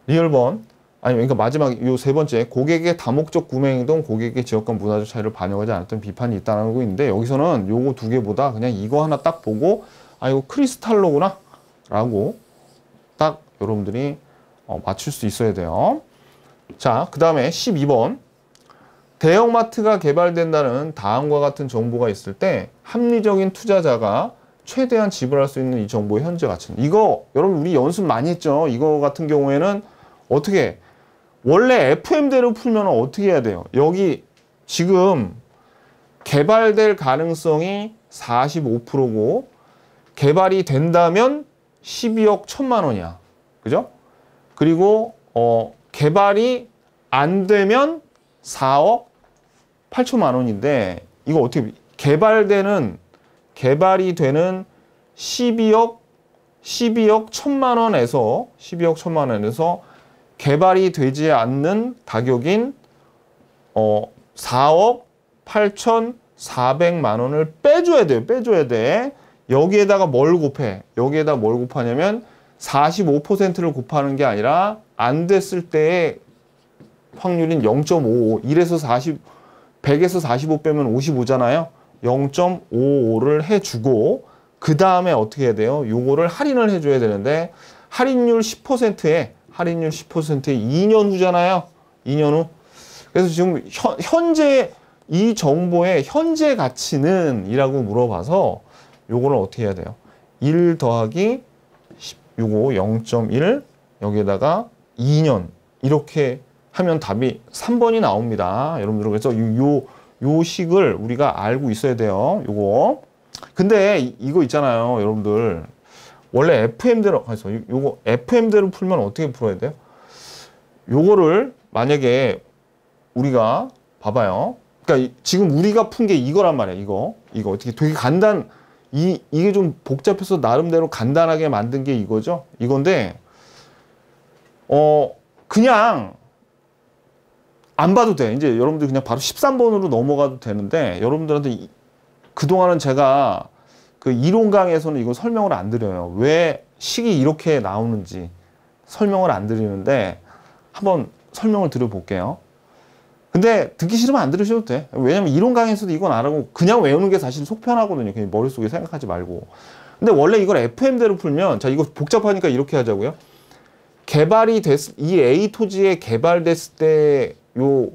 리얼번 그러니까 마지막 요 세 번째 고객의 다목적 구매 행동, 고객의 지역간 문화적 차이를 반영하지 않았던 비판이 있다는 거 있는데 여기서는 요거 두 개보다 그냥 이거 하나 딱 보고 이거 크리스탈로구나 라고 딱 여러분들이 맞출 수 있어야 돼요. 자, 그 다음에 12번 대형마트가 개발된다는 다음과 같은 정보가 있을 때 합리적인 투자자가 최대한 지불할 수 있는 이 정보의 현재 가치는 이거 여러분 우리 연습 많이 했죠. 이거 같은 경우에는 어떻게 원래 FM대로 풀면 어떻게 해야 돼요? 여기 지금 개발될 가능성이 45%고 개발이 된다면 12억 1천만 원이야. 그죠? 그리고 개발이 안 되면 4억 8천만 원인데 이거 어떻게 개발이 되는 12억 1천만 원에서 12억 1천만 원에서 개발이 되지 않는 가격인 4억 8,400만 원을 빼줘야 돼요. 빼줘야 돼. 여기에다가 뭘 곱해? 여기에다 뭘 곱하냐면 45%를 곱하는 게 아니라 안 됐을 때의 확률인 0.55. 100에서 45 빼면 55잖아요. 0.55를 해주고 그 다음에 어떻게 해야 돼요? 요거를 할인을 해줘야 되는데 할인율 10%에 2년 후잖아요. 2년 후. 그래서 지금 현재 이 정보의 현재 가치는 이라고 물어봐서 요거를 어떻게 해야 돼요? 1 더하기 10, 요거 0.1 여기에다가 2년 이렇게 하면 답이 3번이 나옵니다. 여러분들 그래서 요 식을 우리가 알고 있어야 돼요. 요거. 근데 이거 있잖아요. 여러분들. 원래 FM대로 해서 요거 FM대로 풀면 어떻게 풀어야 돼요? 요거를 만약에 우리가 봐봐요. 그러니까 지금 우리가 푼 게 이거란 말이야. 이거 어떻게 되게 이게 좀 복잡해서 나름대로 간단하게 만든 게 이거죠. 이건데 그냥 안 봐도 돼. 이제 여러분들 그냥 바로 13번으로 넘어가도 되는데 여러분들한테 그동안은 제가 그 이론 강에서는 이거 설명을 안 드려요. 왜 식이 이렇게 나오는지 설명을 안 드리는데 한번 설명을 드려볼게요. 근데 듣기 싫으면 안 들으셔도 돼. 왜냐면 이론 강에서도 이건 안 하고 그냥 외우는 게 사실 속 편하거든요. 그냥 머릿속에 생각하지 말고. 근데 원래 이걸 FM대로 풀면, 자, 이거 복잡하니까 이렇게 하자고요. 이 A 토지에 개발됐을 때 요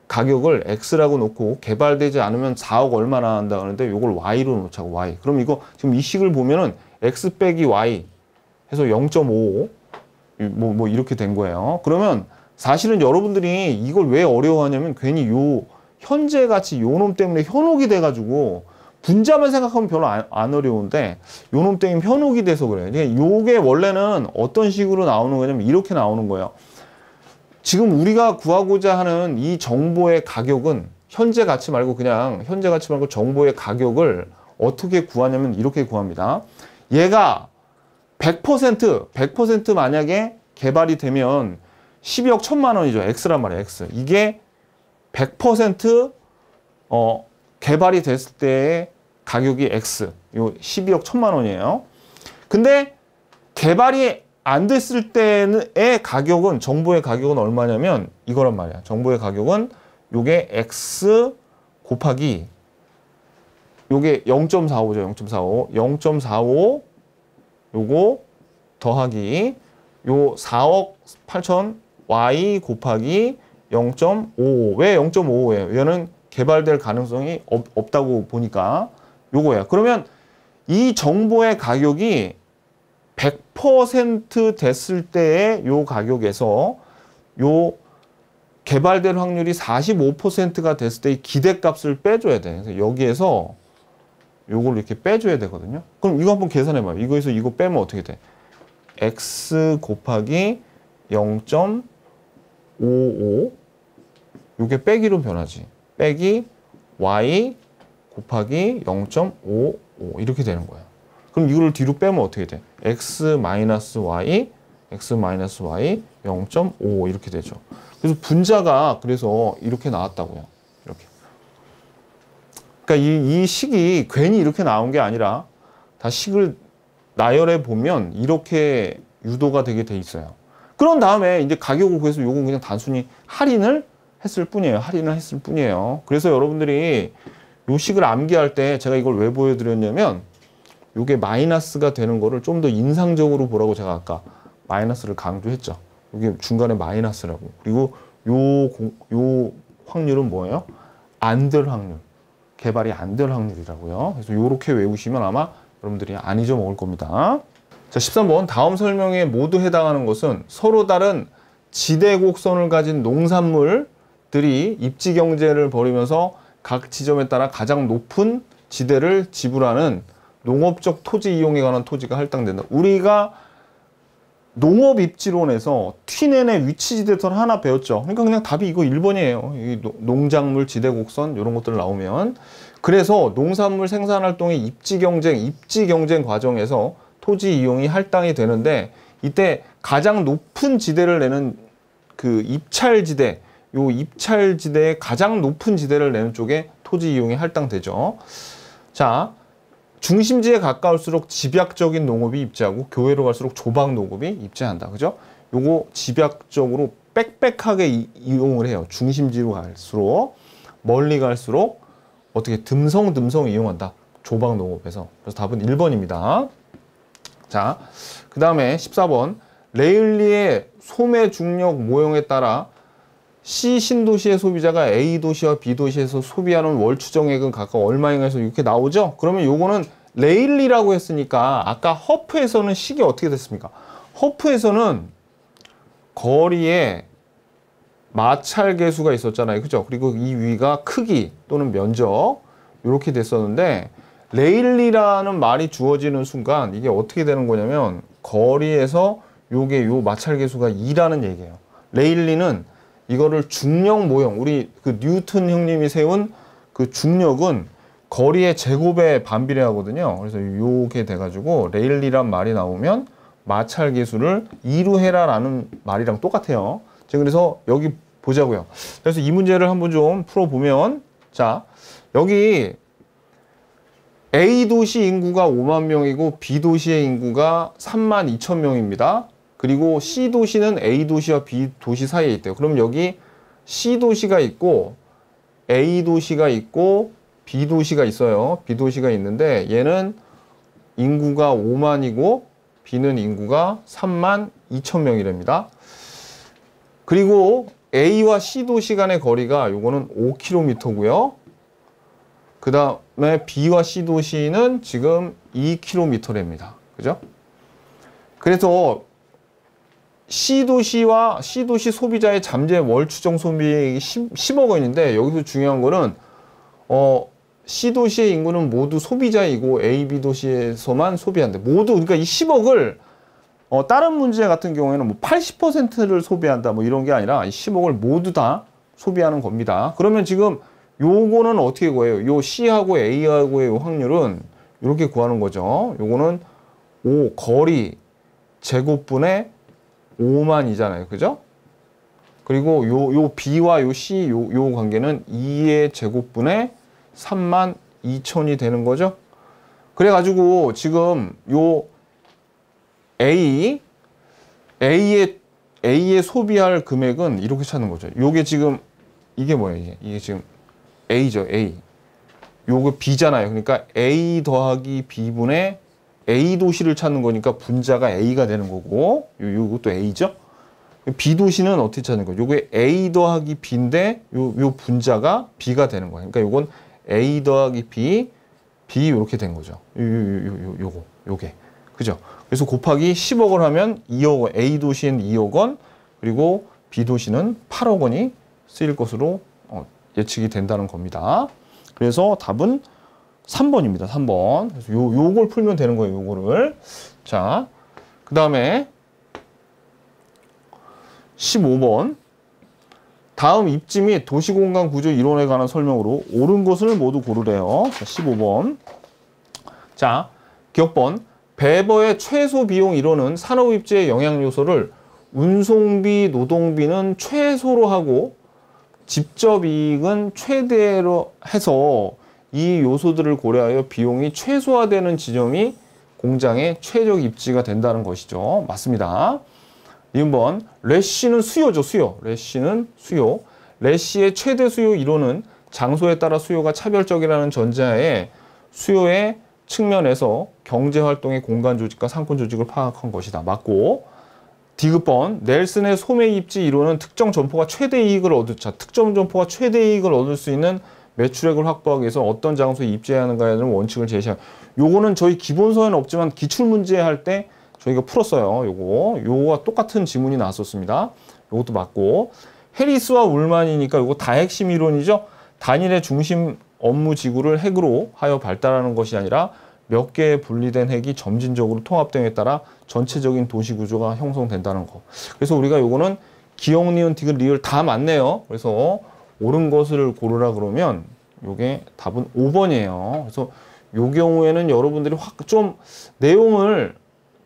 가격을 X라고 놓고 개발되지 않으면 4억 얼마나 한다 그러는데 요걸 Y로 놓자고, Y. 그럼 이거 지금 이 식을 보면은 X 빼기 Y 해서 0.55 뭐 이렇게 된 거예요. 그러면 사실은 여러분들이 이걸 왜 어려워하냐면 괜히 요 현재 가치 요 놈 때문에 현혹이 돼가지고 분자만 생각하면 별로 안 어려운데 요 놈 때문에 현혹이 돼서 그래요. 요게 원래는 어떤 식으로 나오는 거냐면 이렇게 나오는 거예요. 지금 우리가 구하고자 하는 이 정보의 가격은 현재 가치 말고 그냥 현재 가치 말고 정보의 가격을 어떻게 구하냐면 이렇게 구합니다. 얘가 100% 만약에 개발이 되면 12억 1천만 원이죠. X란 말이에요. X. 이게 100% 개발이 됐을 때의 가격이 X. 요 12억 1천만 원이에요. 근데 개발이 안 됐을 때의 가격은, 정보의 가격은 얼마냐면 이거란 말이야. 정보의 가격은 요게 X 곱하기 요게 0.45죠. 0.45 요거 더하기 요 4억 8천 Y 곱하기 0.55. 왜 0.55예요? 얘는 개발될 가능성이 없다고 보니까 요거예요. 그러면 이 정보의 가격이 100% 됐을 때의 요 가격에서 요 개발될 확률이 45%가 됐을 때의 기대값을 빼줘야 돼. 그래서 여기에서 요걸 이렇게 빼줘야 되거든요. 그럼 이거 한번 계산해봐요. 이거에서 이거 빼면 어떻게 돼? X 곱하기 0.55 요게 빼기로 변하지. 빼기 Y 곱하기 0.55 이렇게 되는 거예요. 그럼 이거를 뒤로 빼면 어떻게 돼? X 마이너스 Y 0.5 이렇게 되죠. 그래서 분자가 그래서 이렇게 나왔다고요. 이렇게. 그러니까 이 식이 괜히 이렇게 나온 게 아니라 다 식을 나열해 보면 이렇게 유도가 되게 돼 있어요. 그런 다음에 이제 가격을 구해서 요건 그냥 단순히 할인을 했을 뿐이에요. 그래서 여러분들이 요 식을 암기할 때 제가 이걸 왜 보여드렸냐면 요게 마이너스가 되는 거를 좀 더 인상적으로 보라고 제가 아까 마이너스를 강조했죠. 이게 중간에 마이너스라고. 그리고 요 확률은 뭐예요? 안 될 확률. 개발이 안 될 확률이라고요. 그래서 요렇게 외우시면 아마 여러분들이 안 잊어먹을 겁니다. 자, 13번. 다음 설명에 모두 해당하는 것은 서로 다른 지대 곡선을 가진 농산물들이 입지 경쟁을 벌이면서 각 지점에 따라 가장 높은 지대를 지불하는 농업적 토지 이용에 관한 토지가 할당된다. 우리가 농업 입지론에서 튀넨의 위치지대선 하나 배웠죠. 그러니까 그냥 답이 이거 1번이에요. 이 농작물 지대 곡선 이런 것들 나오면. 그래서 농산물 생산 활동의 입지 경쟁 과정에서 토지 이용이 할당이 되는데 이때 가장 높은 지대를 내는 그 입찰지대, 요 입찰지대의 가장 높은 지대를 내는 쪽에 토지 이용이 할당되죠. 자, 중심지에 가까울수록 집약적인 농업이 입지하고 교외로 갈수록 조박 농업이 입지한다. 그죠? 요거 집약적으로 빽빽하게 이용을 해요. 중심지로 갈수록 멀리 갈수록 어떻게 듬성 이용한다. 조박 농업에서. 그래서 답은 1번입니다. 자, 그 다음에 14번. 레일리의 소매 중력 모형에 따라 C 신도시의 소비자가 A 도시와 B 도시에서 소비하는 월 추정액은 각각 얼마인가 해서 이렇게 나오죠? 그러면 요거는 레일리라고 했으니까 아까 허프에서는 식이 어떻게 됐습니까? 허프에서는 거리에 마찰 계수가 있었잖아요. 그죠? 그리고 이 위가 크기 또는 면적 이렇게 됐었는데 레일리라는 말이 주어지는 순간 이게 어떻게 되는 거냐면 거리에서 요게 요 마찰 계수가 2라는 얘기예요. 레일리는 이거를 중력 모형, 우리 그 뉴턴 형님이 세운 그 중력은 거리의 제곱에 반비례하거든요. 그래서 요게 돼가지고 레일리란 말이 나오면 마찰 계수를 2로 해라라는 말이랑 똑같아요. 그래서 여기 보자고요. 그래서 이 문제를 한번 좀 풀어보면, 자, 여기 A 도시 인구가 5만 명이고 B 도시의 인구가 3만 2천 명입니다. 그리고 C 도시는 A 도시와 B 도시 사이에 있대요. 그럼 여기 C 도시가 있고 A 도시가 있고 B 도시가 있어요. B 도시가 있는데 얘는 인구가 5만이고 B는 인구가 3만 2천 명이랍니다. 그리고 A와 C 도시 간의 거리가 요거는 5km고요. 그 다음에 B와 C 도시는 지금 2km랍니다. 그죠? 그래서 C 도시 소비자의 잠재 월 추정 소비액이 10억 원인데 여기서 중요한 거는 C 도시의 인구는 모두 소비자이고 A, B 도시에서만 소비한대. 모두 그러니까 이 10억을 다른 문제 같은 경우에는 뭐 80%를 소비한다 뭐 이런 게 아니라 이 10억을 모두 다 소비하는 겁니다. 그러면 지금 요거는 어떻게 구해요? 요 C하고 A하고의 요 확률은 이렇게 구하는 거죠. 요거는 5 거리 제곱분의 5만이잖아요. 그죠? 그리고 요 B와 요 C 요 관계는 2의 제곱분의 3만 2천이 되는 거죠. 그래가지고 지금 요 A의 소비할 금액은 이렇게 찾는 거죠. 요게 지금 이게 뭐예요? 이게 지금 A죠. A. 요거 B잖아요. 그러니까 A 더하기 B분의 A 도시를 찾는 거니까 분자가 A가 되는 거고 요것도 A죠. B 도시는 어떻게 찾는 거예요? 요게 A 더하기 B인데 요 분자가 B가 되는 거예요. 그러니까 요건 A 더하기 B 이렇게 된 거죠. 요게. 그죠? 그래서 곱하기 10억을 하면 2억 원, A 도시는 2억 원, 그리고 B 도시는 8억 원이 쓰일 것으로 예측이 된다는 겁니다. 그래서 답은 3번입니다. 3번. 그래서 요걸 풀면 되는 거예요. 요거를. 자, 그 다음에 15번. 다음 입지 및 도시공간 구조 이론에 관한 설명으로 옳은 것을 모두 고르래요. 자, 15번. 자, 기억번. 배버의 최소 비용 이론은 산업 입지의 영향 요소를 운송비, 노동비는 최소로 하고 직접 이익은 최대로 해서 이 요소들을 고려하여 비용이 최소화되는 지점이 공장의 최적 입지가 된다는 것이죠. 맞습니다. 2번 래시는 수요죠. 수요. 래시는 수요. 래시의 최대 수요 이론은 장소에 따라 수요가 차별적이라는 전제하에 수요의 측면에서 경제활동의 공간 조직과 상권 조직을 파악한 것이다. 맞고 디귿번 넬슨의 소매 입지 이론은 특정 점포가 최대 이익을 특정 점포가 최대 이익을 얻을 수 있는 매출액을 확보하기 위해서 어떤 장소에 입지해야 하는가에 대한 원칙을 제시한. 요거는 저희 기본서에는 없지만 기출문제 할 때 저희가 풀었어요. 요거와 똑같은 지문이 나왔었습니다. 요것도 맞고 해리스와 울만이니까 요거 다핵심 이론이죠. 단일의 중심 업무 지구를 핵으로 하여 발달하는 것이 아니라 몇 개의 분리된 핵이 점진적으로 통합됨에 따라 전체적인 도시 구조가 형성된다는 거. 그래서 우리가 요거는 기억, 니은, 디귿, 리을 다 맞네요. 그래서 옳은 것을 고르라 그러면 요게 답은 5번이에요. 그래서 요 경우에는 여러분들이 좀 내용을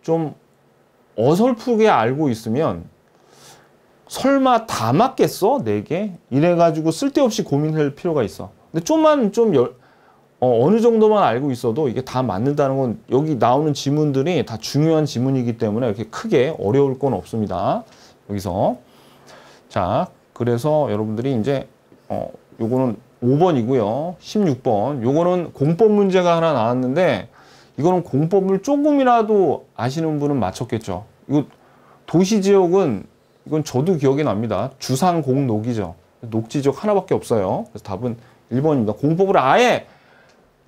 좀 어설프게 알고 있으면 설마 다 맞겠어? 4개? 이래가지고 쓸데없이 고민할 필요가 있어. 근데 어느 정도만 알고 있어도 이게 다 맞는다는 건 여기 나오는 지문들이 다 중요한 지문이기 때문에 이렇게 크게 어려울 건 없습니다. 여기서. 자, 그래서 여러분들이 이제, 요거는 5번이고요. 16번. 요거는 공법 문제가 하나 나왔는데, 이거는 공법을 조금이라도 아시는 분은 맞췄겠죠. 이거 도시지역은, 이건 저도 기억이 납니다. 주상공녹이죠. 녹지지역 하나밖에 없어요. 그래서 답은 1번입니다. 공법을 아예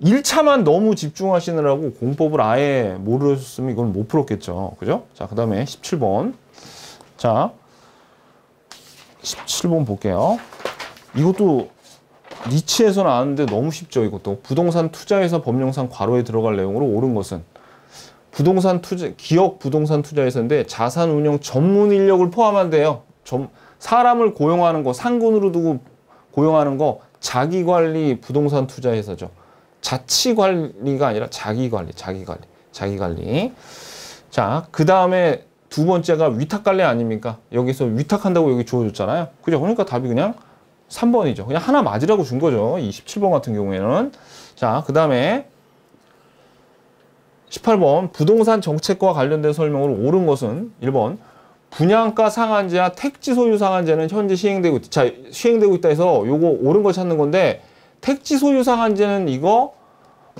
1차만 너무 집중하시느라고 공법을 아예 모르셨으면 이건 못 풀었겠죠. 그죠? 자, 그 다음에 17번. 자, 17번 볼게요. 이것도 니치에서 나왔는데 너무 쉽죠. 이것도 부동산 투자회사 법령상 괄호에 들어갈 내용으로 옳은 것은 부동산 투자, 기업 부동산 투자회사인데 자산 운영 전문 인력을 포함한대요. 사람을 고용하는 거, 상군으로 두고 고용하는 거 자기관리 부동산 투자회사죠. 자치관리가 아니라 자기관리. 자, 그 다음에 두 번째가 위탁관리 아닙니까? 여기서 위탁한다고 여기 주어졌잖아요. 그죠? 그러니까 답이 그냥 3번이죠. 그냥 하나 맞으라고 준 거죠. 이 17번 같은 경우에는. 자, 그 다음에 18번 부동산 정책과 관련된 설명으로 옳은 것은 1번 분양가 상한제와 택지 소유 상한제는 현재 시행되고 있다. 자, 시행되고 있다 해서 요거 옳은 거 찾는 건데 택지 소유 상한제는 이거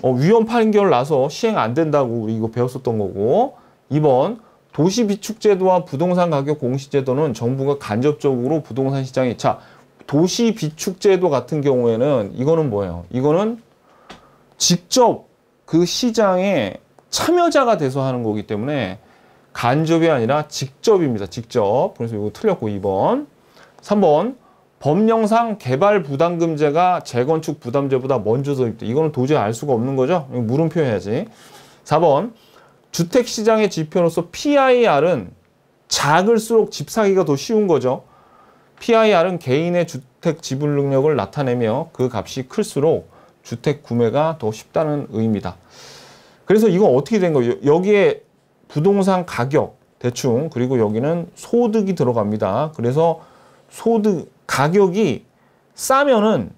위헌 판결 나서 시행 안 된다고 우리 이거 배웠었던 거고 2번 도시 비축 제도와 부동산 가격 공시 제도는 정부가 간접적으로 부동산 시장에 자, 도시 비축 제도 같은 경우에는 이거는 뭐예요? 이거는 직접 그 시장에 참여자가 돼서 하는 거기 때문에 간접이 아니라 직접입니다. 직접. 그래서 이거 틀렸고 2번. 3번. 법령상 개발 부담금제가 재건축 부담제보다 먼저 도입돼. 이거는 도저히 알 수가 없는 거죠. 이거 물음표 해야지. 4번. 주택시장의 지표로서 PIR은 작을수록 집 사기가 더 쉬운 거죠. PIR은 개인의 주택 지불 능력을 나타내며 그 값이 클수록 주택 구매가 더 쉽다는 의미다. 그래서 이건 어떻게 된 거예요? 여기에 부동산 가격 대충 그리고 여기는 소득이 들어갑니다. 그래서 소득 가격이 싸면은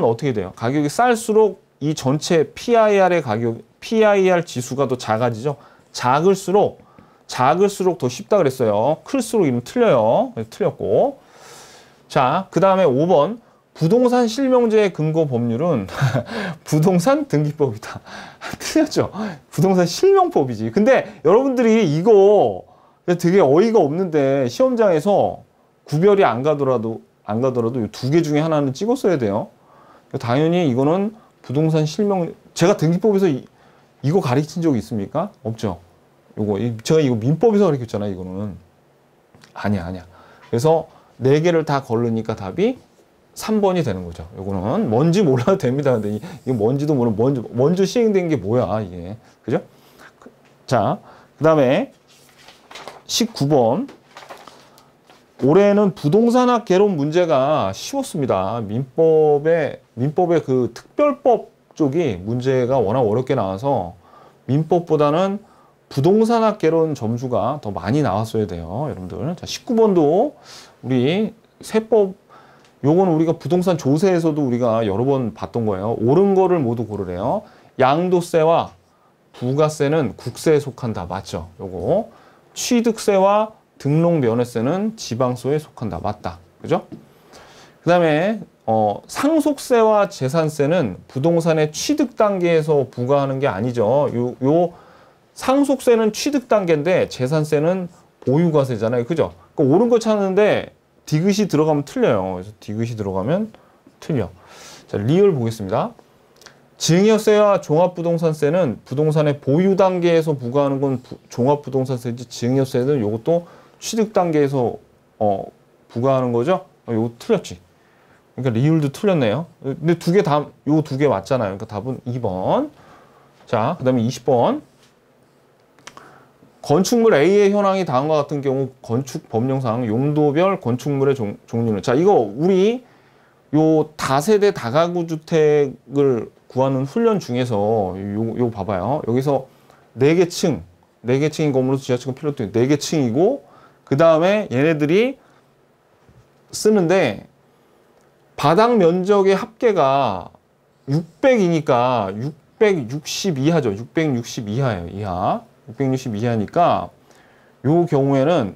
어떻게 돼요? 가격이 쌀수록 이 전체 PIR의 가격 PIR 지수가 더 작아지죠. 작을수록 더 쉽다 그랬어요. 클수록 이름 틀려요. 틀렸고. 자, 그 다음에 5번. 부동산 실명제의 근거 법률은 부동산 등기법이다. 틀렸죠? 부동산 실명법이지. 근데 여러분들이 이거 되게 어이가 없는데 시험장에서 구별이 안 가더라도 이 두 개 중에 하나는 찍었어야 돼요. 당연히 이거는 부동산 실명 제가 등기법에서 이거 가르친 적이 있습니까? 없죠. 제가 이거 민법에서 가르쳤잖아요. 이거는 아니야. 그래서 4개를 다 걸르니까 답이 3번이 되는 거죠. 요거는 뭔지 몰라도 됩니다. 근데 이게 뭔지도 모르는 먼저 시행된 게 뭐야, 이게. 그죠? 자, 그 다음에 19번. 올해는 부동산학 개론 문제가 쉬웠습니다. 민법의 그 특별법 쪽이 문제가 워낙 어렵게 나와서 민법보다는 부동산학 개론 점수가 더 많이 나왔어야 돼요. 여러분들. 자, 19번도 우리 세법 요건 우리가 부동산 조세에서도 우리가 여러 번 봤던 거예요. 옳은 거를 모두 고르래요. 양도세와 부가세는 국세에 속한다. 맞죠? 요거. 취득세와 등록면허세는 지방소에 속한다. 맞다. 그죠? 그 다음에 상속세와 재산세는 부동산의 취득 단계에서 부과하는 게 아니죠. 요 상속세는 취득 단계인데 재산세는 보유과세잖아요. 그죠? 그러니까 옳은 거 찾는데 디귿이 들어가면 틀려요. 그래서 디귿이 들어가면 틀려. 자, 리얼 보겠습니다. 증여세와 종합부동산세는 부동산의 보유 단계에서 부과하는 건 종합부동산세지 증여세는 이것도 취득 단계에서 부과하는 거죠. 이거 틀렸지. 그러니까 리얼도 틀렸네요. 근데 요 두 개 맞잖아요. 그러니까 답은 2번. 자, 그 다음에 20번. 건축물 A의 현황이 다음과 같은 경우 건축 법령상 용도별 건축물의 종류는 자 이거 우리 요 다세대 다가구 주택을 구하는 훈련 중에서 요 봐봐요. 여기서 4개 층인 건물로 지하층은 필요 없대. 4개 층이고 그 다음에 얘네들이 쓰는데 바닥 면적의 합계가 600이니까 660 이하죠. 660 이하예요. 660 이하니까 요 경우에는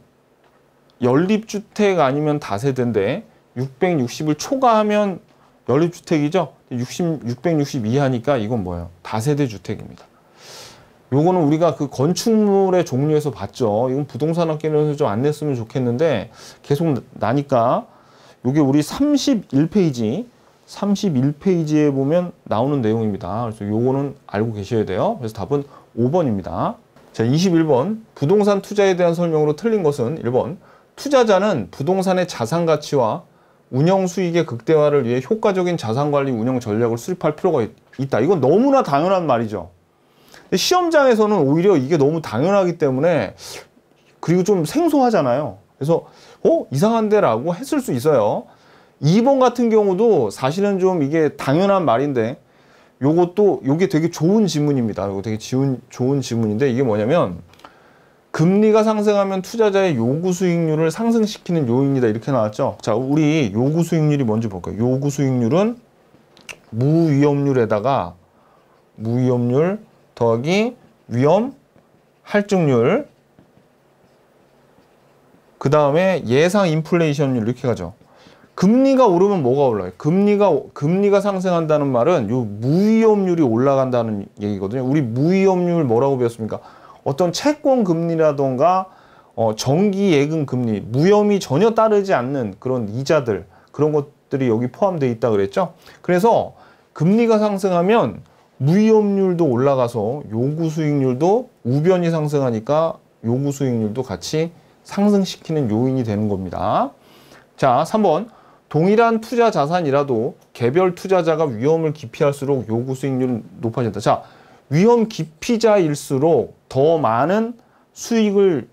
연립주택 아니면 다세대인데 660을 초과하면 연립주택이죠. 660 이하니까 이건 뭐예요? 다세대 주택입니다. 요거는 우리가 그 건축물의 종류에서 봤죠. 이건 부동산학개론에서 좀 안 냈으면 좋겠는데 계속 나니까 요게 우리 31페이지에 보면 나오는 내용입니다. 그래서 요거는 알고 계셔야 돼요. 그래서 답은 5번입니다. 자, 21번. 부동산 투자에 대한 설명으로 틀린 것은 1번. 투자자는 부동산의 자산 가치와 운영 수익의 극대화를 위해 효과적인 자산관리 운영 전략을 수립할 필요가 있다. 이건 너무나 당연한 말이죠. 근데 시험장에서는 오히려 이게 너무 당연하기 때문에 그리고 좀 생소하잖아요. 그래서 이상한데 라고 했을 수 있어요. 2번 같은 경우도 사실은 좀 이게 당연한 말인데 요게 되게 좋은 지문입니다. 이거 되게 좋은 지문인데 이게 뭐냐면 금리가 상승하면 투자자의 요구 수익률을 상승시키는 요인이다. 이렇게 나왔죠. 자, 우리 요구 수익률이 뭔지 볼까요? 요구 수익률은 무위험률에다가 무위험률 더하기 위험 할증률, 그 다음에 예상 인플레이션율 이렇게 가죠. 금리가 오르면 뭐가 올라요? 금리가 상승한다는 말은 요 무위험률이 올라간다는 얘기거든요. 우리 무위험률 뭐라고 배웠습니까? 어떤 채권 금리라던가 정기 예금 금리, 무염이 전혀 따르지 않는 그런 이자들, 그런 것들이 여기 포함되어 있다 그랬죠. 그래서 금리가 상승하면 무위험률도 올라가서 요구 수익률도 우변이 상승하니까 요구 수익률도 같이 상승시키는 요인이 되는 겁니다. 자, 3번. 동일한 투자 자산이라도 개별 투자자가 위험을 기피할수록 요구 수익률은 높아진다. 자, 위험 기피자일수록 더 많은 수익을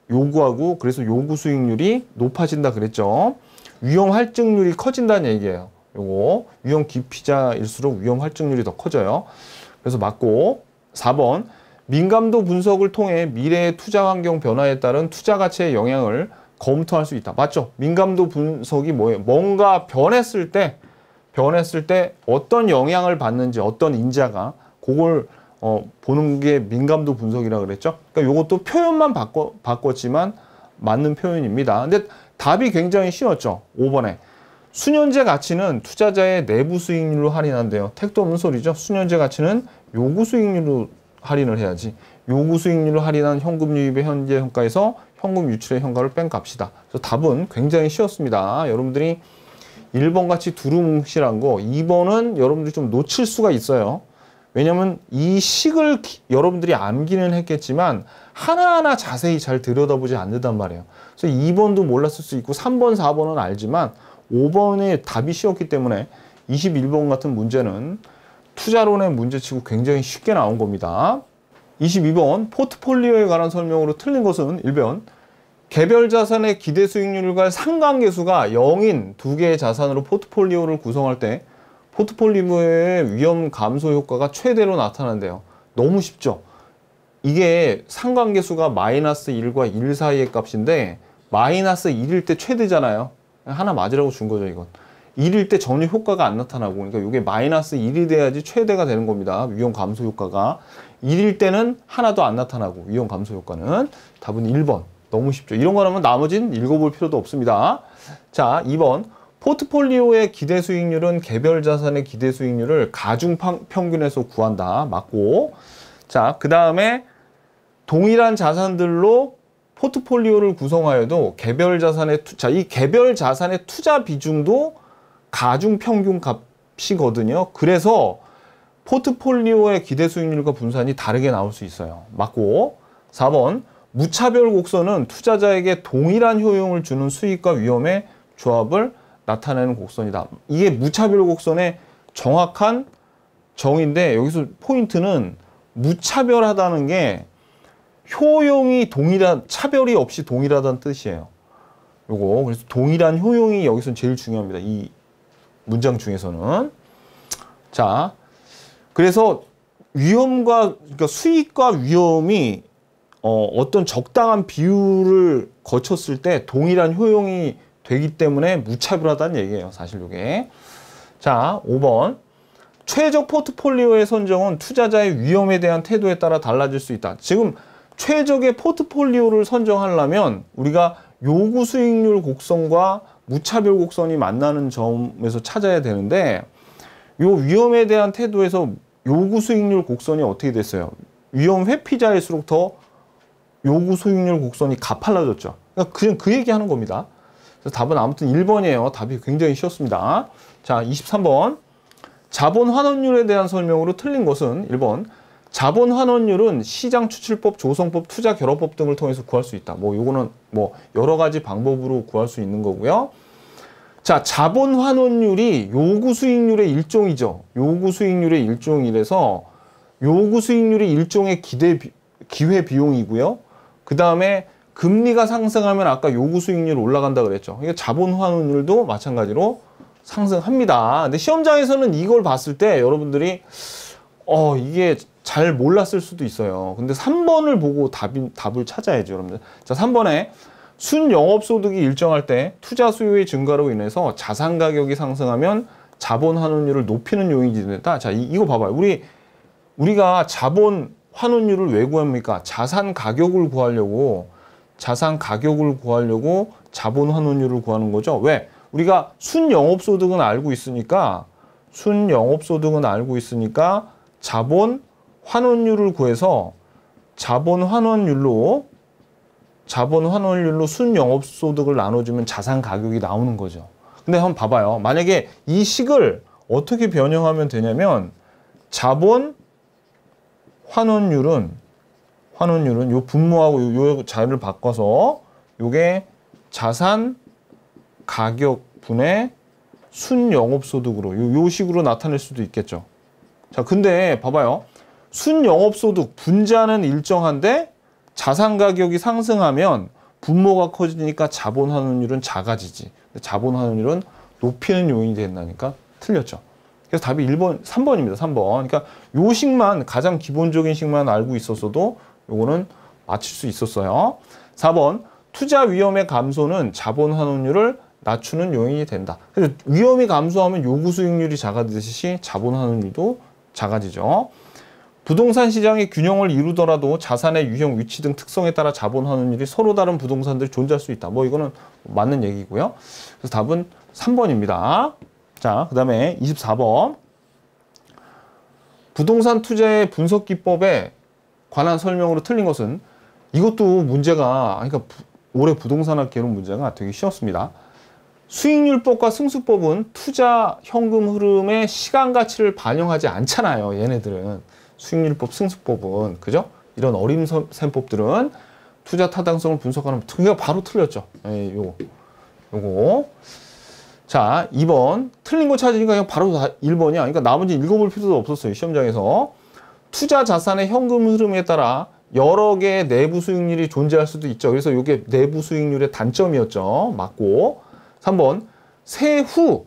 요구하고 그래서 요구 수익률이 높아진다 그랬죠. 위험 할증률이 커진다는 얘기예요. 요거 위험 기피자일수록 위험 할증률이 더 커져요. 그래서 맞고 4번. 민감도 분석을 통해 미래의 투자 환경 변화에 따른 투자 가치의 영향을 검토할 수 있다. 맞죠? 민감도 분석이 뭐예요? 뭔가 변했을 때 어떤 영향을 받는지, 어떤 인자가 그걸 보는 게 민감도 분석이라고 그랬죠. 그러니까 이것도 표현만 바꿨지만 맞는 표현입니다. 근데 답이 굉장히 쉬웠죠. 5번에. 수년제 가치는 투자자의 내부 수익률로 할인한대요. 택도 없는 소리죠. 수년제 가치는 요구 수익률로 할인을 해야지. 요구 수익률로 할인한 현금 유입의 현재 현가에서 현금 유출의 현가를 뺀 값이다. 그래서 답은 굉장히 쉬웠습니다. 여러분들이 1번 같이 두루뭉실한 거 2번은 여러분들이 좀 놓칠 수가 있어요. 왜냐면 이 식을 여러분들이 암기는 했겠지만 하나하나 자세히 잘 들여다보지 않는단 말이에요. 그래서 2번도 몰랐을 수 있고 3번, 4번은 알지만 5번의 답이 쉬웠기 때문에 21번 같은 문제는 투자론의 문제치고 굉장히 쉽게 나온 겁니다. 22번 포트폴리오에 관한 설명으로 틀린 것은 1번 개별 자산의 기대 수익률과 상관계수가 0인 두 개의 자산으로 포트폴리오를 구성할 때 포트폴리오의 위험 감소 효과가 최대로 나타난대요. 너무 쉽죠? 이게 상관계수가 마이너스 1과 1 사이의 값인데 마이너스 1일 때 최대잖아요. 하나 맞으라고 준 거죠, 이건. 1일 때 전혀 효과가 안 나타나고, 그러니까 이게 마이너스 1이 돼야지 최대가 되는 겁니다. 위험 감소 효과가. 1일 때는 하나도 안 나타나고, 위험 감소 효과는. 답은 1번. 너무 쉽죠. 이런 거라면 나머지는 읽어볼 필요도 없습니다. 자, 2번. 포트폴리오의 기대 수익률은 개별 자산의 기대 수익률을 가중 평균에서 구한다. 맞고. 자, 그 다음에 동일한 자산들로 포트폴리오를 구성하여도 개별 자산의 이 개별 자산의 투자 비중도 가중 평균 값이거든요. 그래서 포트폴리오의 기대 수익률과 분산이 다르게 나올 수 있어요. 맞고. 4번. 무차별 곡선은 투자자에게 동일한 효용을 주는 수익과 위험의 조합을 나타내는 곡선이다. 이게 무차별 곡선의 정확한 정의인데 여기서 포인트는 무차별하다는 게 효용이 차별이 없이 동일하다는 뜻이에요. 요거. 그래서 동일한 효용이 여기서 제일 중요합니다. 이 문장 중에서는. 자, 그래서 그러니까 수익과 위험이 어떤 적당한 비율을 거쳤을 때 동일한 효용이 되기 때문에 무차별하다는 얘기예요. 사실 이게. 자, 5번. 최적 포트폴리오의 선정은 투자자의 위험에 대한 태도에 따라 달라질 수 있다. 지금 최적의 포트폴리오를 선정하려면 우리가 요구 수익률 곡선과 무차별 곡선이 만나는 점에서 찾아야 되는데 요 위험에 대한 태도에서 요구 수익률 곡선이 어떻게 됐어요? 위험 회피자일수록 더 요구 수익률 곡선이 가팔라졌죠. 그러니까 그냥 그 얘기하는 겁니다. 그래서 답은 아무튼 1번이에요. 답이 굉장히 쉬웠습니다. 자, 23번. 자본 환원율에 대한 설명으로 틀린 것은 1번. 자본 환원율은 시장 추출법, 조성법, 투자 결합법 등을 통해서 구할 수 있다. 요거는 여러 가지 방법으로 구할 수 있는 거고요. 자, 자본 환원율이 요구 수익률의 일종이죠. 요구 수익률의 일종이라서 요구 수익률이 일종의 기회 비용이고요. 그 다음에 금리가 상승하면 아까 요구 수익률 올라간다 그랬죠. 그러니까 자본 환원율도 마찬가지로 상승합니다. 근데 시험장에서는 이걸 봤을 때 여러분들이 이게 잘 몰랐을 수도 있어요. 근데 3번을 보고 답을 찾아야죠, 여러분들. 자, 3번에 순영업소득이 일정할 때 투자 수요의 증가로 인해서 자산 가격이 상승하면 자본 환원율을 높이는 요인이 된다. 자, 이거 봐봐요. 우리가 자본 환원율을 왜 구합니까? 자산 가격을 구하려고 자본 환원율을 구하는 거죠. 왜? 우리가 순영업소득은 알고 있으니까 자본 환원율을 구해서 자본 환원율로 순영업소득을 나눠주면 자산 가격이 나오는 거죠. 근데 한번 봐봐요. 만약에 이 식을 어떻게 변형하면 되냐면 자본 환원율은 요 분모하고 요 자리를 바꿔서 요게 자산 가격분의 순영업소득으로 요 식으로 나타낼 수도 있겠죠. 자, 근데 봐봐요. 순영업소득 분자는 일정한데 자산 가격이 상승하면 분모가 커지니까 자본 환원율은 작아지지. 자본 환원율은 높이는 요인이 된다니까 틀렸죠. 그래서 답이 3번입니다. 3번. 그러니까 요 식만, 가장 기본적인 식만 알고 있었어도 요거는 맞출 수 있었어요. 4번. 투자 위험의 감소는 자본 환원율을 낮추는 요인이 된다. 그래서 위험이 감소하면 요구 수익률이 작아지듯이 자본 환원율도 작아지죠. 부동산 시장의 균형을 이루더라도 자산의 유형, 위치 등 특성에 따라 자본 환원율이 서로 다른 부동산들이 존재할 수 있다. 뭐 이거는 맞는 얘기고요. 그래서 답은 3번입니다. 자, 그 다음에 24번. 부동산 투자의 분석 기법에 관한 설명으로 틀린 것은, 이것도 문제가, 그러니까 올해 부동산학개론 문제가 되게 쉬웠습니다. 수익률법과 승수법은 투자 현금 흐름의 시간 가치를 반영하지 않잖아요. 얘네들은. 수익률법, 승수법은. 그죠? 이런 어림셈법들은 투자 타당성을 분석하는, 그게 바로 틀렸죠. 요거. 자, 2번. 틀린 거 찾으니까 그냥 바로 1번이야. 그러니까 나머지 읽어볼 필요도 없었어요. 시험장에서. 투자 자산의 현금 흐름에 따라 여러 개의 내부 수익률이 존재할 수도 있죠. 그래서 이게 내부 수익률의 단점이었죠. 맞고. 3번. 세후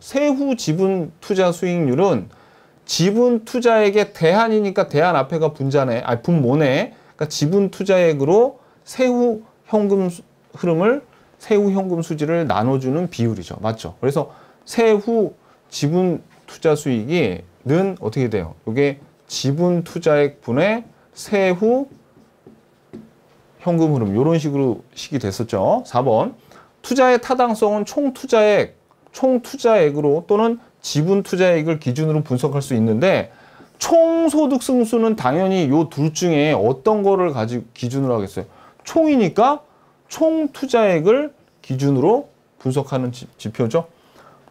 지분 투자 수익률은 지분 투자액의 대한이니까 대한 앞에가 분모네. 그러니까 지분 투자액으로 세후 현금 수지를 나눠주는 비율이죠. 맞죠? 그래서 세후 지분 투자 수익이는 어떻게 돼요? 이게 지분 투자액 분의 세후 현금 흐름. 이런 식이 됐었죠. 4번. 투자의 타당성은 총 투자액으로 또는 지분 투자액을 기준으로 분석할 수 있는데, 총소득 승수는 당연히 요 둘 중에 어떤 거를 기준으로 하겠어요? 총이니까 총 투자액을 기준으로 분석하는 지표죠.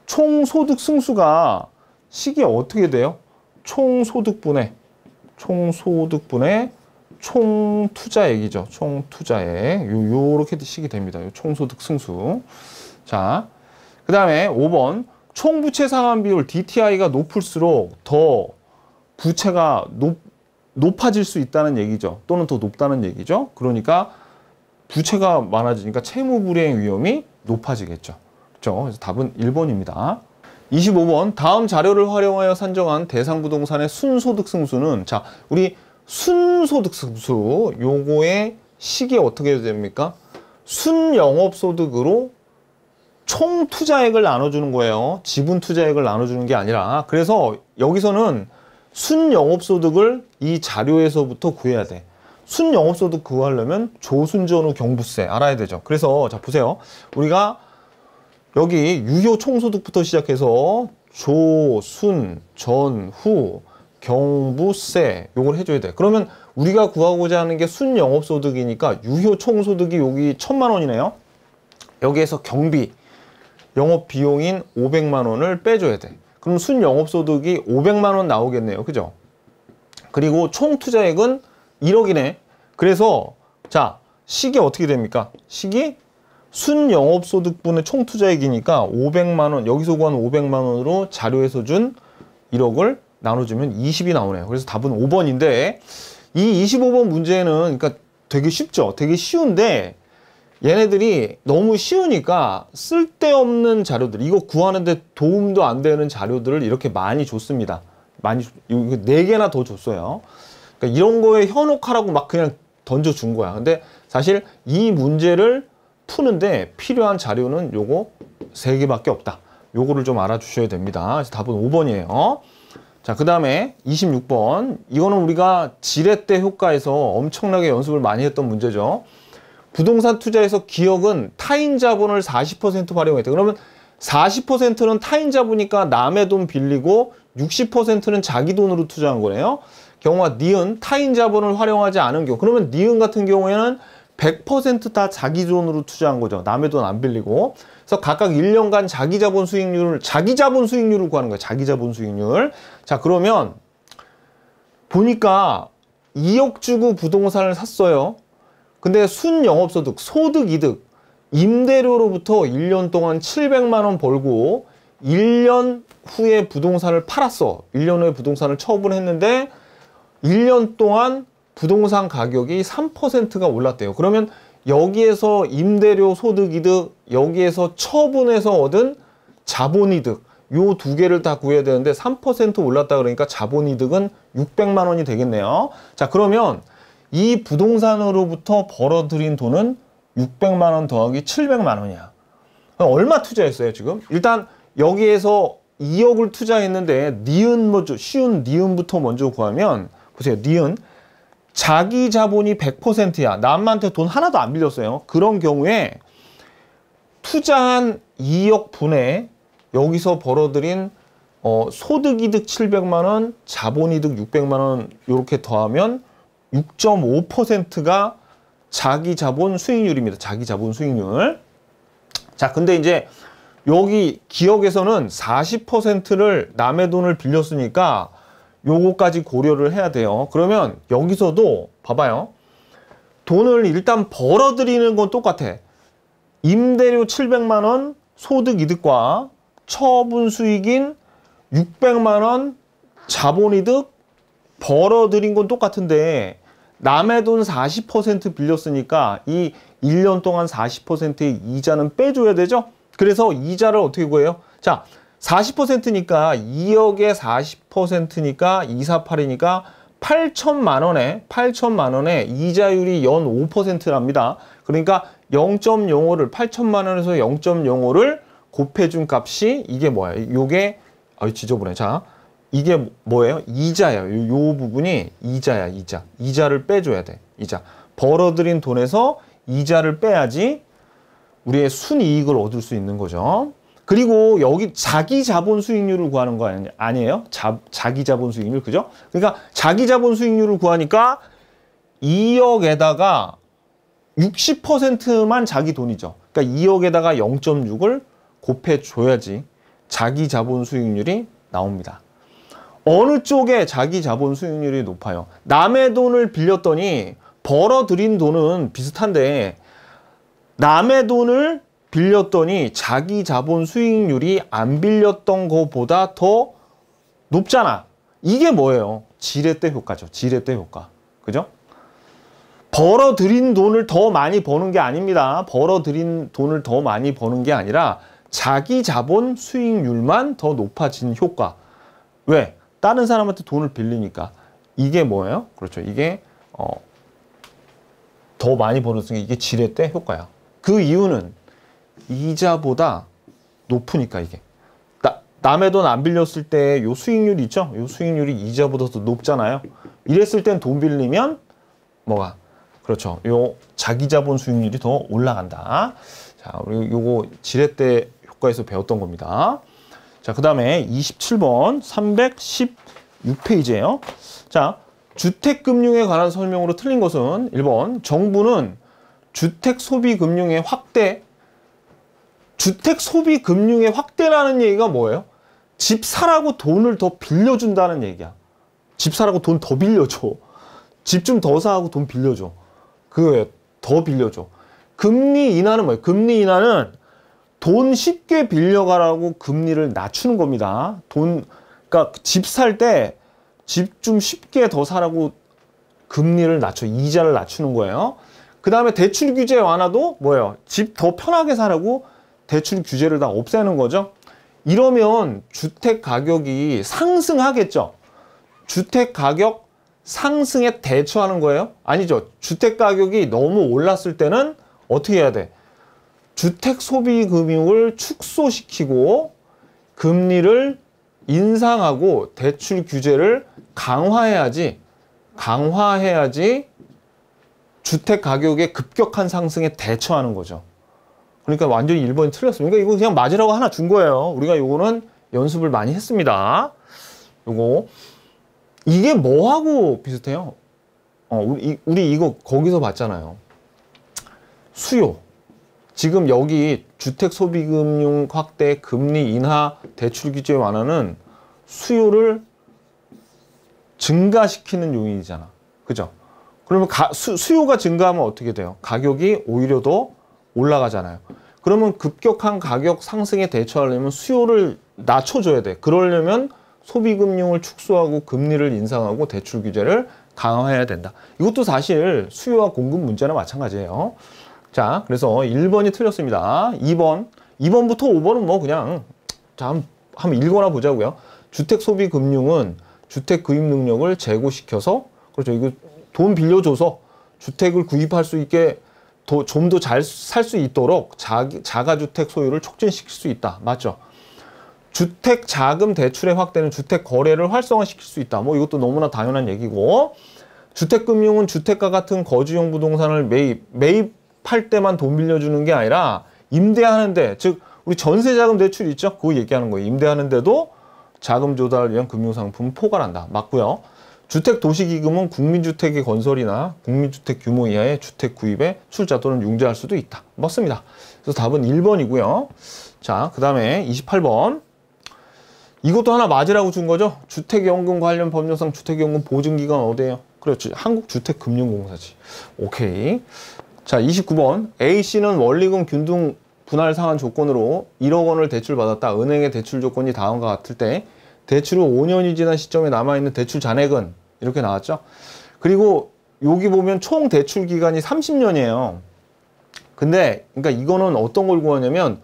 총소득 승수가 식이 어떻게 돼요? 총소득분의 총투자액이죠. 총투자액. 요렇게 식이 됩니다. 요 총소득 승수. 자, 그 다음에 5번. 총부채 상환 비율 DTI가 높을수록 더 부채가 높아질 수 있다는 얘기죠. 또는 더 높다는 얘기죠. 그러니까 부채가 많아지니까 채무 불이행 위험이 높아지겠죠. 그렇죠? 그래서 답은 1번입니다. 25번. 다음 자료를 활용하여 산정한 대상 부동산의 순소득 승수는, 자, 우리 순소득 승수 요거의 식이 어떻게 됩니까? 순영업소득으로 총 투자액을 나눠주는 거예요. 지분 투자액을 나눠주는 게 아니라. 그래서 여기서는 순영업소득을 이 자료에서부터 구해야 돼. 순영업소득 구하려면 조순전후 경부세 알아야 되죠. 그래서 자, 보세요. 우리가 여기 유효 총소득부터 시작해서 조, 순, 전, 후, 경부세 요걸 해줘야 돼. 그러면 우리가 구하고자 하는 게 순영업소득이니까 유효 총소득이 여기 1,000만 원이네요. 여기에서 경비 영업비용인 500만 원을 빼줘야 돼. 그럼 순영업소득이 500만 원 나오겠네요. 그죠? 그리고 총투자액은 1억이네. 그래서 자, 식이 어떻게 됩니까? 식이 순영업소득분의 총투자액이니까 500만 원, 여기서 구한 500만 원으로 자료에서 준 1억을 나눠주면 20이 나오네요. 그래서 답은 5번인데, 이 25번 문제는 그러니까 되게 쉽죠? 되게 쉬운데 얘네들이 너무 쉬우니까 쓸데없는 자료들, 이거 구하는데 도움도 안 되는 자료들을 이렇게 많이 줬습니다. 많이, 이거 4개나 더 줬어요. 그러니까 이런 거에 현혹하라고 막 그냥 던져준 거야. 근데 사실 이 문제를 푸는데 필요한 자료는 요거 3개밖에 없다. 요거를 좀 알아주셔야 됩니다. 그래서 답은 5번이에요. 자, 자, 그 다음에 26번. 이거는 우리가 지렛대 효과에서 엄청나게 연습을 많이 했던 문제죠. 부동산 투자에서 기업은 타인 자본을 40% 활용했대. 그러면 40%는 타인 자본이니까 남의 돈 빌리고 60%는 자기 돈으로 투자한 거네요. 경우가 니은 타인 자본을 활용하지 않은 경우. 그러면 니은 같은 경우에는 100% 다 자기 돈으로 투자한 거죠. 남의 돈 안 빌리고. 그래서 각각 1년간 자기 자본 수익률을 구하는 거예요. 자기 자본 수익률. 자, 그러면 보니까 2억 주고 부동산을 샀어요. 근데 순영업소득, 소득이득, 임대료로부터 1년 동안 700만 원 벌고 1년 후에 부동산을 팔았어. 1년 후에 부동산을 처분했는데 1년 동안 부동산 가격이 3%가 올랐대요. 그러면 여기에서 임대료 소득이득, 여기에서 처분해서 얻은 자본이득, 요 두 개를 다 구해야 되는데 3% 올랐다 그러니까 자본이득은 600만 원이 되겠네요. 자, 그러면 이 부동산으로부터 벌어들인 돈은 600만 원 더하기 700만 원이야. 얼마 투자했어요, 지금? 일단 여기에서 2억을 투자했는데 니은 먼저, 쉬운 니은부터 먼저 구하면 보세요. 니은 자기 자본이 100%야. 남한테 돈 하나도 안 빌렸어요. 그런 경우에 투자한 2억 분에 여기서 벌어들인 소득이득 700만 원, 자본이득 600만 원 이렇게 더하면 6.5%가 자기 자본 수익률입니다. 자기 자본 수익률. 자, 근데 이제 여기 기업에서는 40%를 남의 돈을 빌렸으니까 요거까지 고려를 해야 돼요. 그러면 여기서도 봐봐요. 돈을 일단 벌어들이는 건 똑같아. 임대료 700만 원 소득이득과 처분 수익인 600만 원 자본이득 벌어들인 건 똑같은데 남의 돈 40% 빌렸으니까 이 1년 동안 40%의 이자는 빼줘야 되죠? 그래서 이자를 어떻게 구해요? 자, 40%니까 2억에 40%니까 248이니까 8천만 원에 이자율이 연 5%랍니다. 그러니까 0.05를 8천만 원에서 0.05를 곱해준 값이 이게 뭐야? 요게 지저분해. 자, 이게 뭐예요? 이자예요. 요 부분이 이자야, 이자. 이자를 빼줘야 돼. 이자. 벌어들인 돈에서 이자를 빼야지 우리의 순이익을 얻을 수 있는 거죠. 그리고 여기 자기 자본 수익률을 구하는 거 아니에요? 자기 자본 수익률, 그죠? 그러니까 자기 자본 수익률을 구하니까 2억에다가 60%만 자기 돈이죠. 그러니까 2억에다가 0.6을 곱해줘야지 자기 자본 수익률이 나옵니다. 어느 쪽에 자기 자본 수익률이 높아요? 남의 돈을 빌렸더니 벌어들인 돈은 비슷한데 남의 돈을 빌렸더니 자기 자본 수익률이 안 빌렸던 것보다 더 높잖아. 이게 뭐예요? 지렛대 효과죠. 지렛대 효과. 그죠? 벌어들인 돈을 더 많이 버는 게 아닙니다. 벌어들인 돈을 더 많이 버는 게 아니라 자기 자본 수익률만 더 높아진 효과. 왜? 다른 사람한테 돈을 빌리니까. 이게 뭐예요? 그렇죠. 이게 더 많이 벌었으니까 이게 지렛대 효과야. 그 이유는 이자보다 높으니까 이게. 남의 돈 안 빌렸을 때 요 수익률이 있죠? 요 수익률이 이자보다 더 높잖아요. 이랬을 땐 돈 빌리면 뭐가? 그렇죠. 요 자기 자본 수익률이 더 올라간다. 자, 우리 요거 지렛대 효과에서 배웠던 겁니다. 자, 그 다음에 27번 316페이지예요. 자, 주택금융에 관한 설명으로 틀린 것은 1번 정부는 주택소비금융의 확대. 주택소비금융의 확대라는 얘기가 뭐예요? 집 사라고 돈을 더 빌려준다는 얘기야. 집 사라고 돈 더 빌려줘. 집 좀 더 사고 돈 빌려줘. 그거예요. 더 빌려줘. 금리 인하는 뭐예요? 금리 인하는 돈 쉽게 빌려가라고 금리를 낮추는 겁니다. 그러니까 집 살 때 집 좀 쉽게 더 사라고 금리를 낮춰, 이자를 낮추는 거예요. 그 다음에 대출 규제 완화도 뭐예요? 집 더 편하게 사라고 대출 규제를 다 없애는 거죠. 이러면 주택 가격이 상승하겠죠. 주택 가격 상승에 대처하는 거예요? 아니죠. 주택 가격이 너무 올랐을 때는 어떻게 해야 돼? 주택 소비 금융을 축소시키고 금리를 인상하고 대출 규제를 강화해야지 주택 가격의 급격한 상승에 대처하는 거죠. 그러니까 완전히 1번이 틀렸습니다. 그러니까 이거 그냥 맞으라고 하나 준 거예요. 우리가 요거는 연습을 많이 했습니다. 요거 이게 뭐하고 비슷해요? 우리 이거 거기서 봤잖아요. 수요. 지금 여기 주택소비금융 확대, 금리 인하, 대출 규제 완화는 수요를 증가시키는 요인이잖아. 그죠? 그러면 수요가 증가하면 어떻게 돼요? 가격이 오히려 더 올라가잖아요. 그러면 급격한 가격 상승에 대처하려면 수요를 낮춰줘야 돼. 그러려면 소비금융을 축소하고 금리를 인상하고 대출 규제를 강화해야 된다. 이것도 사실 수요와 공급 문제나 마찬가지예요. 자, 그래서 1번이 틀렸습니다. 2번부터 5번은 뭐 그냥 자, 한번 읽어나 보자고요. 주택소비금융은 주택 구입 능력을 제고시켜서, 그렇죠, 이거 돈 빌려줘서 주택을 구입할 수 있게 좀 더 잘 살 수 있도록 자가주택 소유를 촉진시킬 수 있다. 맞죠? 주택 자금 대출의 확대는 주택 거래를 활성화시킬 수 있다. 뭐 이것도 너무나 당연한 얘기고, 주택금융은 주택과 같은 거주용 부동산을 매입할 때만 돈 빌려주는 게 아니라 임대하는데, 즉 우리 전세자금 대출 있죠? 그거 얘기하는 거예요. 임대하는데도 자금 조달을 위한 금융상품을 포괄한다. 맞고요. 주택도시기금은 국민주택의 건설이나 국민주택 규모 이하의 주택 구입에 출자 또는 융자할 수도 있다. 맞습니다. 그래서 답은 1번이고요. 자, 그 다음에 28번. 이것도 하나 맞으라고 준 거죠. 주택연금 관련 법령상 주택연금 보증기관 어디예요? 그렇지, 한국주택금융공사지. 오케이. 자, 29번. A씨는 원리금 균등 분할 상환 조건으로 1억 원을 대출받았다. 은행의 대출 조건이 다음과 같을 때 대출 후 5년이 지난 시점에 남아있는 대출 잔액은 이렇게 나왔죠. 그리고 여기 보면 총 대출 기간이 30년이에요. 근데 그러니까 이거는 어떤 걸 구하냐면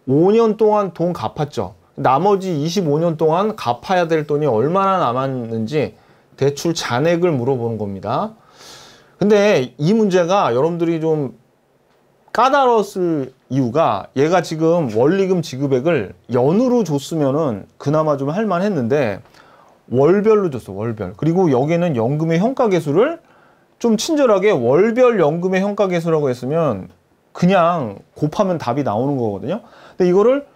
5년 동안 돈 갚았죠. 나머지 25년 동안 갚아야 될 돈이 얼마나 남았는지 대출 잔액을 물어보는 겁니다. 근데 이 문제가 여러분들이 좀 까다로웠을 이유가, 얘가 지금 원리금 지급액을 연으로 줬으면은 그나마 좀 할만했는데 월별로 줬어, 월별. 그리고 여기는 연금의 현가계수를 좀 친절하게 월별 연금의 현가계수라고 했으면 그냥 곱하면 답이 나오는 거거든요. 근데 이거를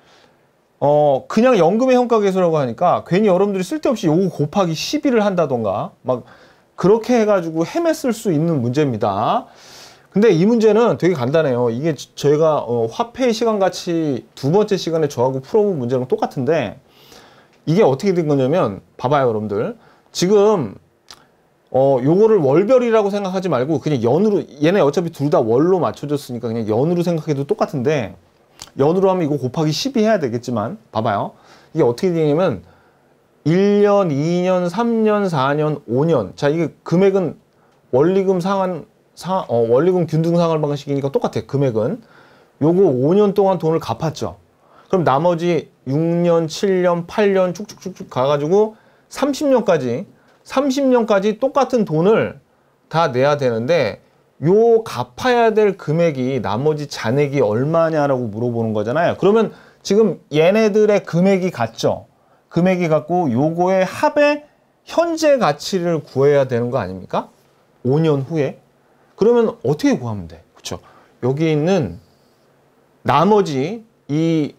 그냥 연금의 현가계수라고 하니까 괜히 여러분들이 쓸데없이 요거 곱하기 12를 한다던가 막 그렇게 해가지고 헤맸을 수 있는 문제입니다. 근데 이 문제는 되게 간단해요. 이게 저희가 화폐 시간같이 두 번째 시간에 저하고 풀어본 문제랑 똑같은데, 이게 어떻게 된 거냐면, 봐봐요 여러분들. 지금 요거를 월별이라고 생각하지 말고 그냥 연으로, 얘네 어차피 둘 다 월로 맞춰졌으니까 그냥 연으로 생각해도 똑같은데, 연으로 하면 이거 곱하기 12 해야 되겠지만, 봐봐요. 이게 어떻게 되냐면 1년, 2년, 3년, 4년, 5년. 자, 이게 금액은 원리금 원리금 균등 상환 방식이니까 똑같아. 금액은 요거 5년 동안 돈을 갚았죠. 그럼 나머지 6년, 7년, 8년 쭉쭉쭉쭉 가가지고 30년까지 똑같은 돈을 다 내야 되는데, 요 갚아야 될 금액이, 나머지 잔액이 얼마냐라고 물어보는 거잖아요. 그러면 지금 얘네들의 금액이 같죠. 금액이 같고 요거의 합의 현재 가치를 구해야 되는 거 아닙니까? 5년 후에. 그러면 어떻게 구하면 돼? 그렇죠? 여기 있는 나머지 이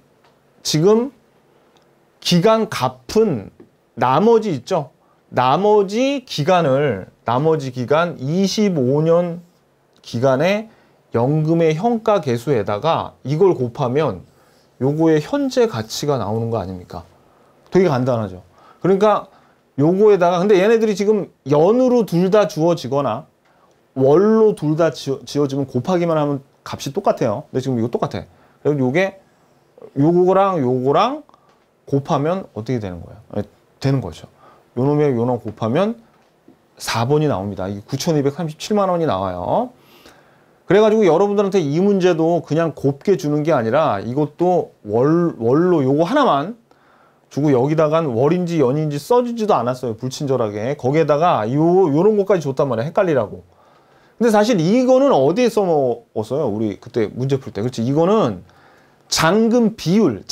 지금 기간 갚은 나머지 있죠? 나머지 기간 25년 기간의 연금의 현가 계수에다가 이걸 곱하면 요거의 현재 가치가 나오는 거 아닙니까? 되게 간단하죠. 그러니까 요거에다가, 근데 얘네들이 지금 연으로 둘 다 주어지거나 월로 둘 다 지어지면 곱하기만 하면 값이 똑같아요. 근데 지금 이거 똑같아. 그리고 요거랑 곱하면 어떻게 되는 거예요? 되는 거죠. 요놈이랑 요놈 곱하면 4번이 나옵니다. 이게 9,237만 원이 나와요. 그래가지고 여러분들한테 이 문제도 그냥 곱게 주는 게 아니라 이것도 월로 요거 하나만 주고 여기다간 월인지 연인지 써주지도 않았어요. 불친절하게. 거기에다가 요런 것까지 줬단 말이야. 헷갈리라고. 근데 사실 이거는 어디에 써먹었어요? 우리 그때 문제 풀 때. 그렇지? 이거는 잔금 비율을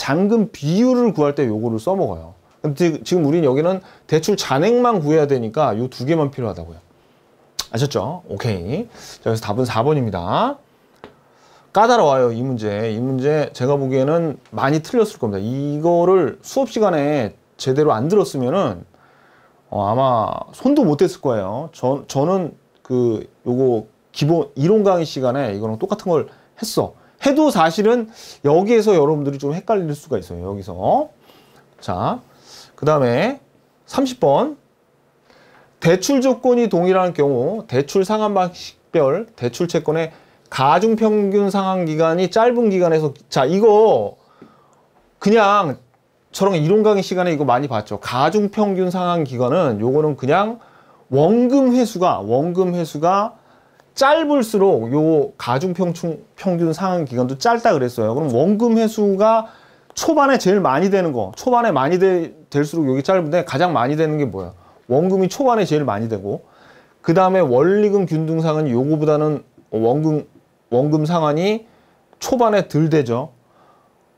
구할 때 요거를 써먹어요. 근데 지금 우린 여기는 대출 잔액만 구해야 되니까 이 두 개만 필요하다고요. 아셨죠? 오케이. 자, 그래서 답은 4번입니다. 까다로워요, 이 문제. 이 문제 제가 보기에는 많이 틀렸을 겁니다. 이거를 수업 시간에 제대로 안 들었으면은 아마 손도 못 댔을 거예요. 저는 요거 기본 이론 강의 시간에 이거랑 똑같은 걸 했어. 해도 사실은 여기에서 여러분들이 좀 헷갈릴 수가 있어요. 여기서. 자, 그 다음에 30번. 대출 조건이 동일한 경우 대출 상환 방식별 대출 채권의 가중평균 상환 기간이 짧은 기간에서, 자, 이거 그냥 저랑 이론 강의 시간에 이거 많이 봤죠. 가중평균 상환 기간은 요거는 그냥 원금 회수가 짧을수록 요 가중평균 상환 기간도 짧다 그랬어요. 그럼 원금 회수가 초반에 제일 많이 되는 거, 초반에 많이 될수록 여기 짧은데 가장 많이 되는 게 뭐야? 원금이 초반에 제일 많이 되고, 그 다음에 원리금 균등상은 요거보다는 원금 상환이 초반에 덜 되죠.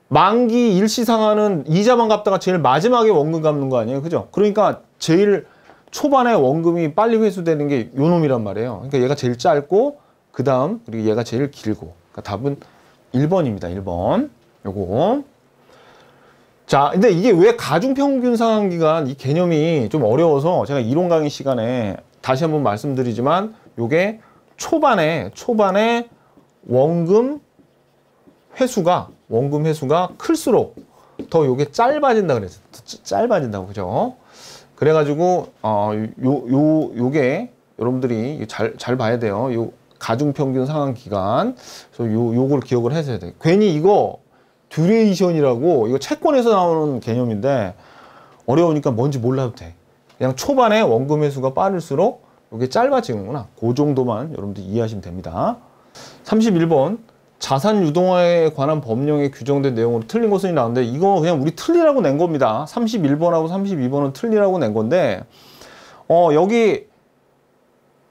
만기 일시 상환은 이자만 갚다가 제일 마지막에 원금 갚는 거 아니에요? 그죠? 그러니까 제일 초반에 원금이 빨리 회수되는 게 요 놈이란 말이에요. 그러니까 얘가 제일 짧고, 그 다음, 그리고 얘가 제일 길고. 그러니까 답은 1번입니다. 1번. 요거. 자, 근데 이게 왜 가중평균 상환기간 이 개념이 좀 어려워서 제가 이론 강의 시간에 다시 한번 말씀드리지만, 요게 초반에 원금 회수가 클수록 더 요게 짧아진다 그랬어요. 짧아진다고, 그죠? 그래가지고 요게 여러분들이 잘 봐야 돼요. 요 가중평균 상환 기간. 그래서 요걸 기억을 하셔야 돼요. 괜히 이거 듀레이션이라고, 이거 채권에서 나오는 개념인데 어려우니까 뭔지 몰라도 돼. 그냥 초반에 원금 회수가 빠를수록 이게 짧아지는구나. 그 정도만 여러분들 이해하시면 됩니다. 31번. 자산 유동화에 관한 법령에 규정된 내용으로 틀린 것은 나오는데, 이거 그냥 우리 틀리라고 낸 겁니다. 31번하고 32번은 틀리라고 낸 건데, 여기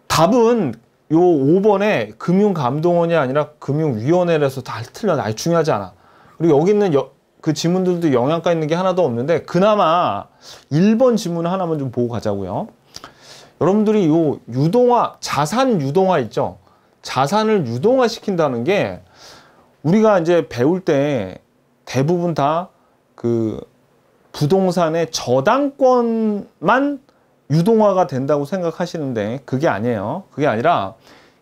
답은 요 5번에 금융감독원이 아니라 금융위원회라서 다 틀려. 아주 중요하지 않아. 그리고 여기 있는 그 지문들도 영양가 있는 게 하나도 없는데, 그나마 1번 지문 하나만 좀 보고 가자고요. 여러분들이 요 자산 유동화 있죠? 자산을 유동화 시킨다는 게 우리가 이제 배울 때 대부분 다 그 부동산의 저당권만 유동화가 된다고 생각하시는데 그게 아니에요. 그게 아니라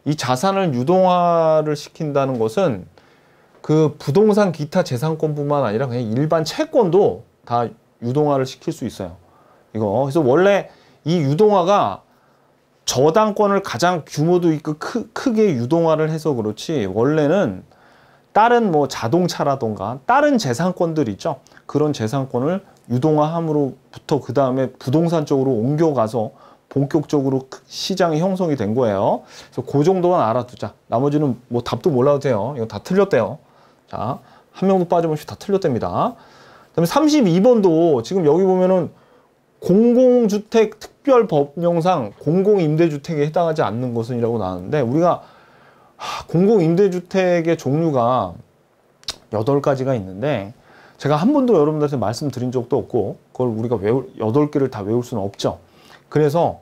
이 자산을 유동화를 시킨다는 것은 그 부동산 기타 재산권뿐만 아니라 그냥 일반 채권도 다 유동화를 시킬 수 있어요. 이거. 그래서 원래 이 유동화가 저당권을 가장 규모도 있고 크게 유동화를 해서 그렇지, 원래는 다른 뭐 자동차라던가 다른 재산권들 있죠. 그런 재산권을 유동화함으로부터 그 다음에 부동산 쪽으로 옮겨가서 본격적으로 시장이 형성이 된 거예요. 그래서 그 정도만 알아두자. 나머지는 뭐 답도 몰라도 돼요. 이거 다 틀렸대요. 자, 한 명도 빠짐없이 다 틀렸답니다. 그다음에 32번도 지금 여기 보면은 공공주택 특별법령상 공공임대주택에 해당하지 않는 것은 이라고 나왔는데, 우리가 공공임대주택의 종류가 8가지가 있는데 제가 한 번도 여러분들한테 말씀드린 적도 없고, 그걸 우리가 8개를 다 외울 수는 없죠. 그래서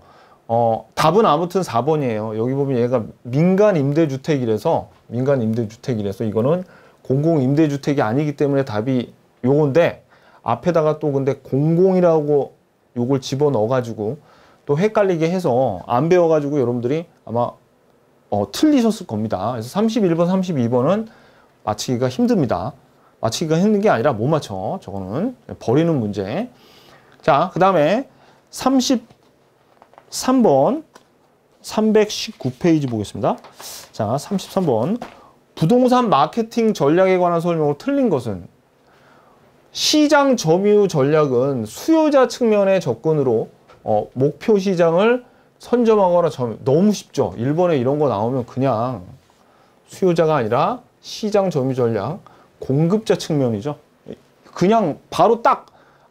답은 아무튼 4번이에요. 여기 보면 얘가 민간임대주택이라서 이거는 공공임대주택이 아니기 때문에 답이 요건데, 앞에다가 또 근데 공공이라고 요걸 집어넣어가지고 또 헷갈리게 해서 안 배워가지고 여러분들이 아마 틀리셨을 겁니다. 그래서 31번, 32번은 맞히기가 힘듭니다. 맞히기가 힘든 게 아니라 못 맞춰. 저거는 버리는 문제. 자, 그 다음에 33번 319페이지 보겠습니다. 자, 33번 부동산 마케팅 전략에 관한 설명으로 틀린 것은, 시장 점유 전략은 수요자 측면의 접근으로 목표 시장을 선점하거나 너무 쉽죠. 1번에 이런 거 나오면 그냥 수요자가 아니라 시장 점유 전략, 공급자 측면이죠. 그냥 바로 딱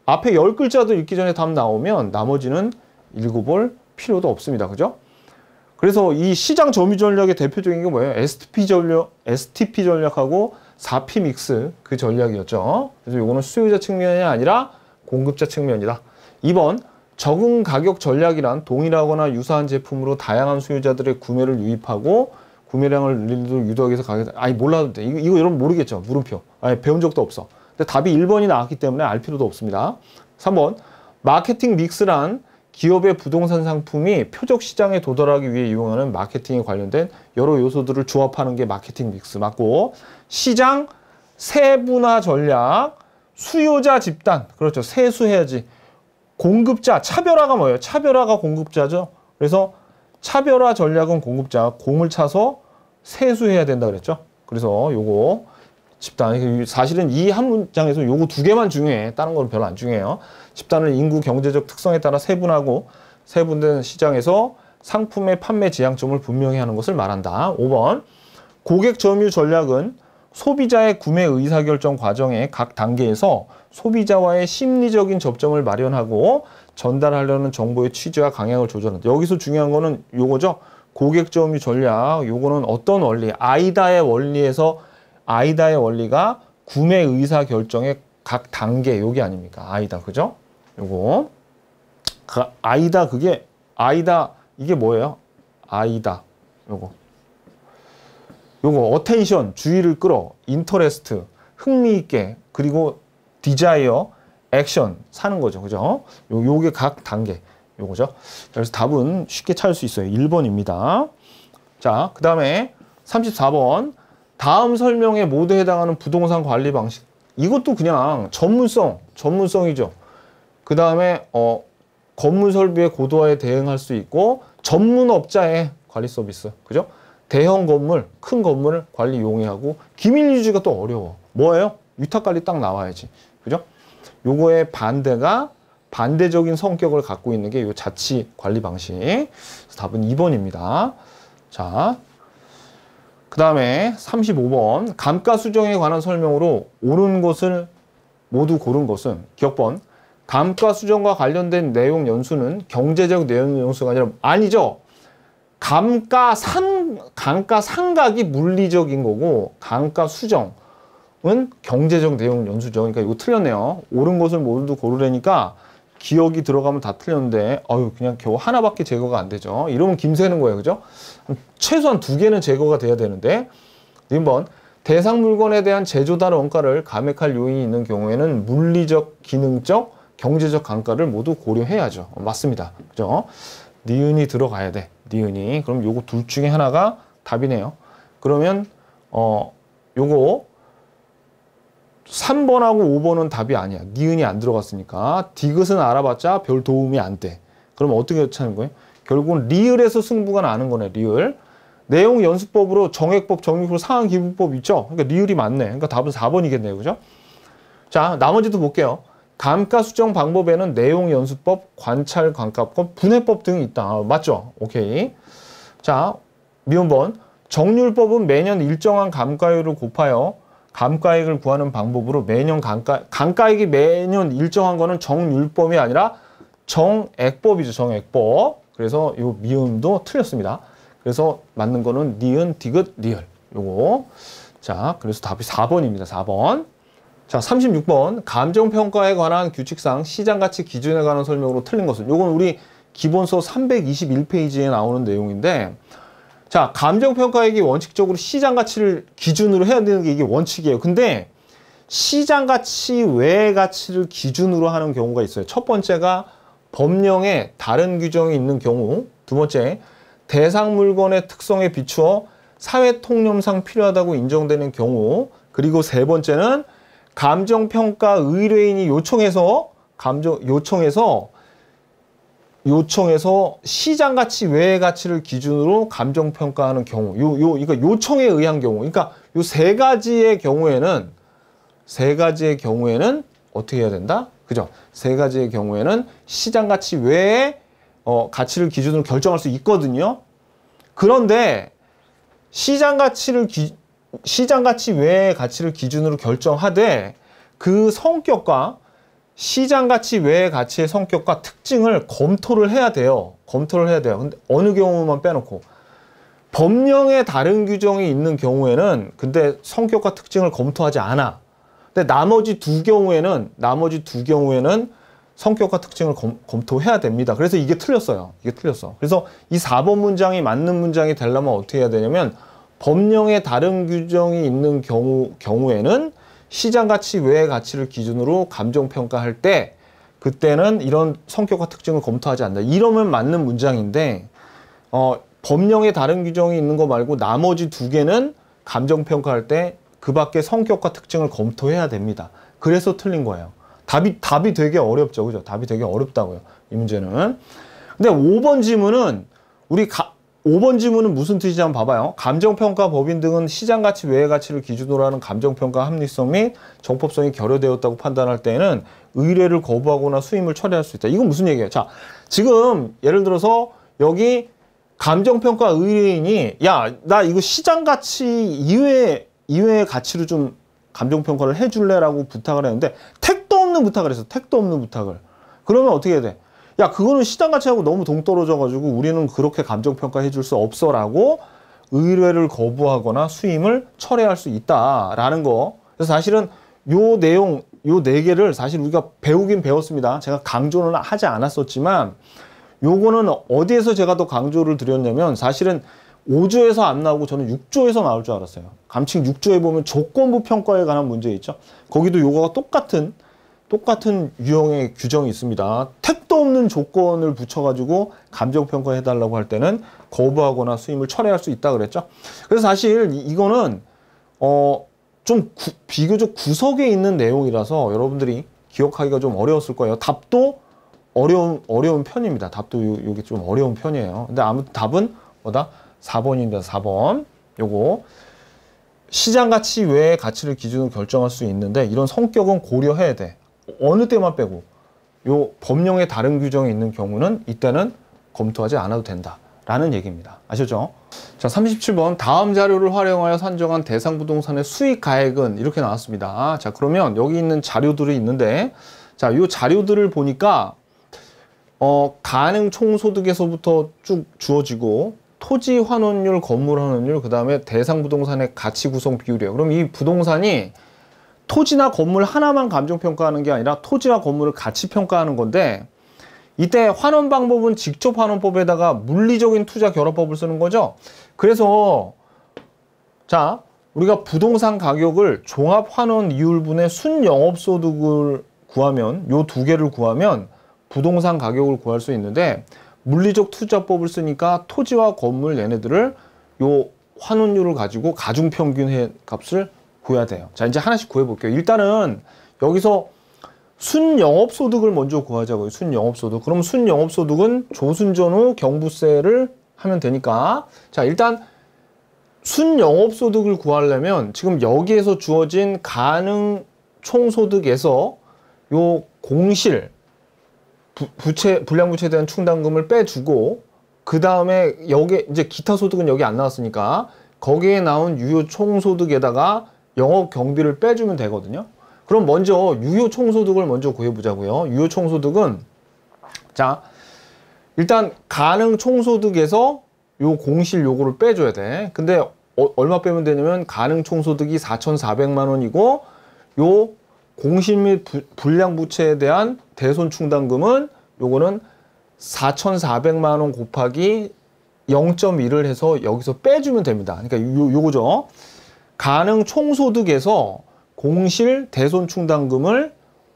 앞에 10글자도 읽기 전에 답 나오면 나머지는 읽어볼 필요도 없습니다. 그죠? 그래서 이 시장 점유 전략의 대표적인 게 뭐예요? STP 전략하고 4P 믹스 그 전략이었죠. 그래서 이거는 수요자 측면이 아니라 공급자 측면이다. 2번 적응 가격 전략이란 동일하거나 유사한 제품으로 다양한 수요자들의 구매를 유입하고 구매량을 유도하기 위해서 가격, 아니 몰라도 돼. 이거 여러분 모르겠죠. 물음표. 아니 배운 적도 없어. 근데 답이 1번이 나왔기 때문에 알 필요도 없습니다. 3번 마케팅 믹스란 기업의 부동산 상품이 표적 시장에 도달하기 위해 이용하는 마케팅에 관련된 여러 요소들을 조합하는 게 마케팅 믹스 맞고, 시장 세분화 전략, 수요자 집단, 그렇죠. 세수해야지. 공급자, 차별화가 뭐예요? 차별화가 공급자죠. 그래서 차별화 전략은 공급자, 공을 차서 세수해야 된다 그랬죠. 그래서 요거 집단, 사실은 이 한 문장에서 요거 두 개만 중요해. 다른 건 별로 안 중요해요. 집단을 인구 경제적 특성에 따라 세분하고 세분된 시장에서 상품의 판매 지향점을 분명히 하는 것을 말한다. 5번 고객 점유 전략은 소비자의 구매 의사결정 과정의 각 단계에서 소비자와의 심리적인 접점을 마련하고 전달하려는 정보의 취지와 강약을 조절한다. 여기서 중요한 거는 요거죠. 고객 점유 전략, 요거는 어떤 원리, 아이다의 원리에서 아이다의 원리가 구매 의사결정의 각 단계, 요게 아닙니까? 아이다, 그죠? 요거 아이다, 그게 아이다, 이게 뭐예요? 아이다, 요거 어텐션, 주의를 끌어, 인터레스트, 흥미있게, 그리고 디자이어, 액션, 사는 거죠. 그죠? 요게 각 단계, 요거죠. 그래서 답은 쉽게 찾을 수 있어요. 1번입니다. 자, 그 다음에 34번. 다음 설명에 모두 해당하는 부동산 관리 방식. 이것도 그냥 전문성이죠. 그 다음에, 건물 설비의 고도화에 대응할 수 있고, 전문업자의 관리 서비스. 그죠? 대형 건물, 큰 건물을 관리 용이하고, 기밀 유지가 또 어려워. 뭐예요? 위탁 관리 딱 나와야지. 그죠? 요거의 반대적인 성격을 갖고 있는 게 요 자치 관리 방식. 그래서 답은 2번입니다. 자, 그 다음에 35번. 감가 수정에 관한 설명으로 옳은 것을 모두 고른 것은 기억번. 감가 수정과 관련된 내용 연수는 경제적 내용 연수가 아니죠. 감가 상각이 물리적인 거고, 감가 수정은 경제적 내용 연수죠. 그러니까 이거 틀렸네요. 옳은 것을 모두 고르려니까 기억이 들어가면 다 틀렸는데, 그냥 겨우 하나밖에 제거가 안 되죠. 이러면 김새는 거예요. 그죠? 최소한 2개는 제거가 돼야 되는데, 2번. 대상 물건에 대한 제조달 원가를 감액할 요인이 있는 경우에는 물리적, 기능적, 경제적 감가를 모두 고려해야죠. 맞습니다. 그죠? 니은이 들어가야 돼. 니은이. 그럼 요거 둘 중에 하나가 답이네요. 그러면 요거 3번하고 5번은 답이 아니야. 니은이 안 들어갔으니까. 디귿은 알아봤자 별 도움이 안 돼. 그럼 어떻게 찾는 거예요? 결국은 리을에서 승부가 나는 거네. 리을. 내용 연수법으로 정액법, 정육법, 상한기부법 있죠? 그러니까 리을이 맞네. 그러니까 답은 4번이겠네요. 그죠? 자, 나머지도 볼게요. 감가 수정 방법에는 내용 연수법, 관찰 감가법, 분해법 등이 있다. 맞죠? 오케이. 자, 미음번. 정률법은 매년 일정한 감가율을 곱하여 감가액을 구하는 방법으로 매년 감가액이 매년 일정한 거는 정률법이 아니라 정액법이죠. 정액법. 그래서 요 미음도 틀렸습니다. 그래서 맞는 거는 니은, 디귿, 리을. 요거. 자, 그래서 답이 4번입니다. 4번. 자, 36번. 감정평가에 관한 규칙상 시장가치 기준에 관한 설명으로 틀린 것은. 요건 우리 기본서 321페이지에 나오는 내용인데, 자, 감정평가액이 원칙적으로 시장가치를 기준으로 해야 되는 게 이게 원칙이에요. 근데 시장가치 외의 가치를 기준으로 하는 경우가 있어요. 첫 번째가 법령에 다른 규정이 있는 경우, 두 번째 대상 물건의 특성에 비추어 사회통념상 필요하다고 인정되는 경우, 그리고 세 번째는 감정평가 의뢰인이 요청해서 시장가치 외의 가치를 기준으로 감정평가하는 경우, 그러니까 요청에 의한 경우, 그러니까 요 세 가지의 경우에는 어떻게 해야 된다? 그죠? 세 가지의 경우에는 시장가치 외의 가치를 기준으로 결정할 수 있거든요. 그런데 시장가치 외의 가치를 기준으로 결정하되 그 성격과 시장가치 외의 가치의 성격과 특징을 검토를 해야 돼요. 근데 어느 경우만 빼놓고 법령에 다른 규정이 있는 경우에는 근데 성격과 특징을 검토하지 않아. 근데 나머지 두 경우에는 성격과 특징을 검토해야 됩니다. 그래서 이게 틀렸어요. 이게 틀렸어. 그래서 이 4번 문장이 맞는 문장이 되려면 어떻게 해야 되냐면 법령에 다른 규정이 있는 경우에는 시장가치 외의 가치를 기준으로 감정평가할 때 그때는 이런 성격과 특징을 검토하지 않는다. 이러면 맞는 문장인데 법령에 다른 규정이 있는 거 말고 나머지 두 개는 감정평가할 때 그 밖에 성격과 특징을 검토해야 됩니다. 그래서 틀린 거예요. 답이 되게 어렵죠. 그죠? 답이 되게 어렵다고요. 이 문제는. 근데 5번 지문은 5번 지문은 무슨 뜻인지 한번 봐봐요. 감정평가 법인 등은 시장가치 외의 가치를 기준으로 하는 감정평가 합리성 및 정법성이 결여되었다고 판단할 때에는 의뢰를 거부하거나 수임을 철회할 수 있다. 이건 무슨 얘기예요? 자, 지금 예를 들어서 여기 감정평가 의뢰인이 야, 나 이거 시장가치 이외의 가치로 좀 감정평가를 해줄래라고 부탁을 했는데 택도 없는 부탁을 했어. 택도 없는 부탁을. 그러면 어떻게 해야 돼? 야, 그거는 시장가치하고 너무 동떨어져가지고 우리는 그렇게 감정평가 해줄 수 없어라고 의뢰를 거부하거나 수임을 철회할 수 있다라는 거. 그래서 사실은 요 내용, 요 네 개를 사실 우리가 배우긴 배웠습니다. 제가 강조는 하지 않았었지만 요거는 어디에서 제가 더 강조를 드렸냐면 사실은 5조에서 안 나오고 저는 6조에서 나올 줄 알았어요. 감칙 6조에 보면 조건부 평가에 관한 문제 있죠. 거기도 요거가 똑같은 유형의 규정이 있습니다. 택도 없는 조건을 붙여가지고 감정평가 해달라고 할 때는 거부하거나 수임을 철회할 수 있다 그랬죠. 그래서 사실 이거는 좀 비교적 구석에 있는 내용이라서 여러분들이 기억하기가 좀 어려웠을 거예요. 답도 어려운 편입니다. 답도 요게 좀 어려운 편이에요. 근데 아무튼 답은 뭐다? 4번입니다. 4번. 요거 시장가치 외의 가치를 기준으로 결정할 수 있는데 이런 성격은 고려해야 돼. 어느 때만 빼고 요 법령에 다른 규정이 있는 경우는 이때는 검토하지 않아도 된다 라는 얘기입니다. 아셨죠? 자, 37번 다음 자료를 활용하여 산정한 대상 부동산의 수익 가액은 이렇게 나왔습니다. 자, 그러면 여기 있는 자료들이 있는데 자, 요 자료들을 보니까 가능 총소득에서부터 쭉 주어지고 토지 환원율, 건물 환원율, 그 다음에 대상 부동산의 가치 구성 비율이에요. 그럼 이 부동산이 토지나 건물 하나만 감정평가하는 게 아니라 토지와 건물을 같이 평가하는 건데 이때 환원 방법은 직접 환원법에다가 물리적인 투자 결합법을 쓰는 거죠. 그래서 자, 우리가 부동산 가격을 종합 환원 이율분의 순영업소득을 구하면 요 두 개를 구하면 부동산 가격을 구할 수 있는데 물리적 투자법을 쓰니까 토지와 건물 얘네들을 요 환원율을 가지고 가중평균 값을 구해야 돼요. 자, 이제 하나씩 구해볼게요. 일단은 여기서 순영업소득을 먼저 구하자고요. 순영업소득. 그럼 순영업소득은 조순전후 경부세를 하면 되니까 자, 일단 순영업소득을 구하려면 지금 여기에서 주어진 가능 총소득에서 요 공실 불량부채에 대한 충당금을 빼주고 그 다음에 여기 이제 기타 소득은 여기 안 나왔으니까 거기에 나온 유효 총소득에다가 영업 경비를 빼주면 되거든요. 그럼 먼저 유효 총소득을 먼저 구해보자고요. 유효 총소득은 자, 일단 가능 총소득에서 요 공실 요거를 빼줘야 돼. 근데 얼마 빼면 되냐면 가능 총소득이 4,400만 원이고 요 공실 및 불량부채에 대한 대손 충당금은 요거는 4,400만 원 곱하기 0.1을 해서 여기서 빼주면 됩니다. 그러니까 요거죠. 가능 총소득에서 공실 대손 충당금을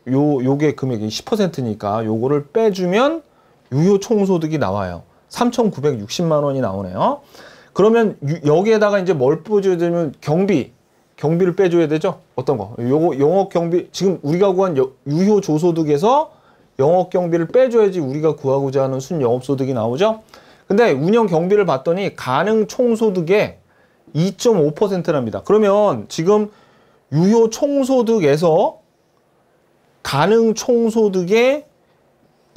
요게 금액이 10%니까 요거를 빼주면 유효 총소득이 나와요. 3,960만 원이 나오네요. 그러면 여기에다가 이제 뭘 빼줘야 되면 경비를 빼줘야 되죠. 어떤 거? 요거 영업 경비 지금 우리가 구한 유효 조소득에서 영업 경비를 빼줘야지 우리가 구하고자 하는 순영업소득이 나오죠. 근데 운영 경비를 봤더니 가능 총소득의 2.5%랍니다. 그러면 지금 유효 총소득에서 가능 총소득의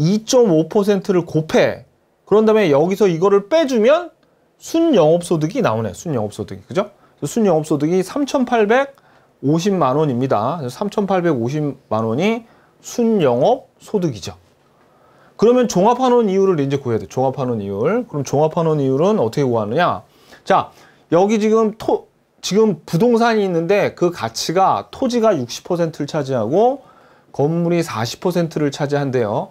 2.5%를 곱해. 그런 다음에 여기서 이거를 빼주면 순영업소득이 나오네. 순영업소득이. 그죠? 순영업소득이 3,850만 원입니다. 3,850만 원이 순영업소득이죠. 그러면 종합환원 이율을 이제 구해야 돼. 종합환원 이율. 그럼 종합환원 이율은 어떻게 구하느냐? 자, 여기 지금 부동산이 있는데 그 가치가 토지가 60%를 차지하고 건물이 40%를 차지한대요.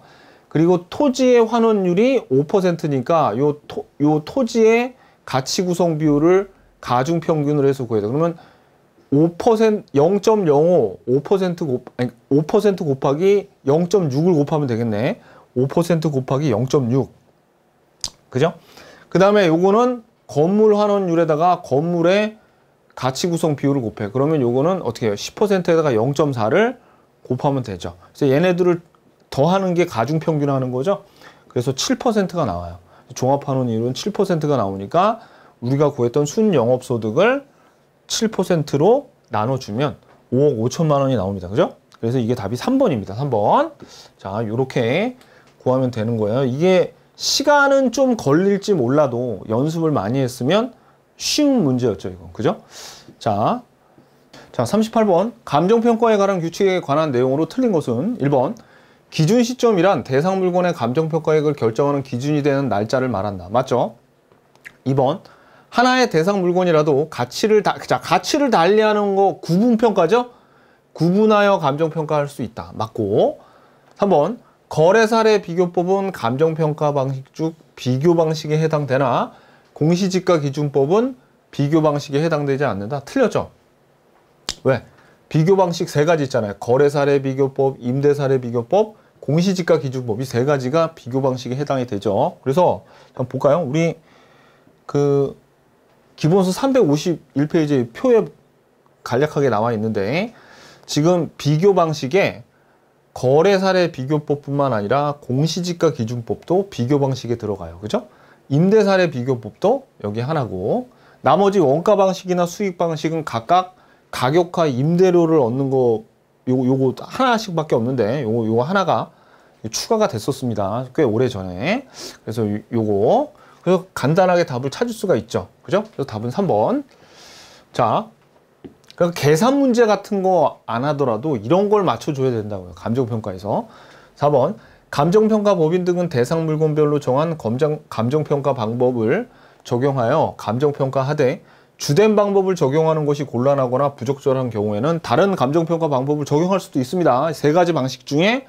그리고 토지의 환원율이 5%니까 요 토지의 가치 구성 비율을 가중 평균으로 해서 구해야 돼. 그러면 5% 0.05 5% 곱하기 0.6을 곱하면 되겠네. 5% 곱하기 0.6. 그죠? 그 다음에 요거는 건물 환원율에다가 건물의 가치 구성 비율을 곱해. 그러면 요거는 어떻게 해요? 10%에다가 0.4를 곱하면 되죠. 그래서 얘네들을 더하는 게 가중 평균 하는 거죠. 그래서 7%가 나와요. 종합 환원율은 7%가 나오니까 우리가 구했던 순영업소득을 7%로 나눠주면 5억 5천만 원이 나옵니다. 그죠? 그래서 이게 답이 3번입니다. 3번. 자, 요렇게 구하면 되는 거예요. 이게 시간은 좀 걸릴지 몰라도 연습을 많이 했으면 쉬운 문제였죠, 이거. 그죠? 자, 38번. 감정평가에 관한 규칙에 관한 내용으로 틀린 것은 1번. 기준 시점이란 대상 물건의 감정평가액을 결정하는 기준이 되는 날짜를 말한다. 맞죠? 2번. 하나의 대상 물건이라도 가치를 달리하는 거 구분평가죠? 구분하여 감정평가할 수 있다. 맞고. 3번. 거래 사례 비교법은 감정평가 방식 중 비교 방식에 해당되나 공시지가 기준법은 비교 방식에 해당되지 않는다. 틀렸죠? 왜? 비교 방식 3가지 있잖아요. 거래 사례 비교법, 임대 사례 비교법, 공시지가 기준법 이 3가지가 비교 방식에 해당이 되죠. 그래서 한번 볼까요? 우리 그 기본서 351페이지 표에 간략하게 나와 있는데 지금 비교 방식에 거래 사례 비교법뿐만 아니라 공시지가 기준법도 비교 방식에 들어가요. 그죠? 임대 사례 비교법도 여기 하나고 나머지 원가 방식이나 수익 방식은 각각 가격화 임대료를 얻는 거 요거 하나씩밖에 없는데 요거 하나가 추가가 됐었습니다. 꽤 오래 전에. 그래서 요거 그래서 간단하게 답을 찾을 수가 있죠. 그죠? 그래서 답은 3번. 자, 그러니까 계산 문제 같은 거 안 하더라도 이런 걸 맞춰줘야 된다고요. 감정평가에서. 4번. 감정평가 법인 등은 대상 물건별로 정한 감정평가 방법을 적용하여 감정평가하되 주된 방법을 적용하는 것이 곤란하거나 부적절한 경우에는 다른 감정평가 방법을 적용할 수도 있습니다. 3가지 방식 중에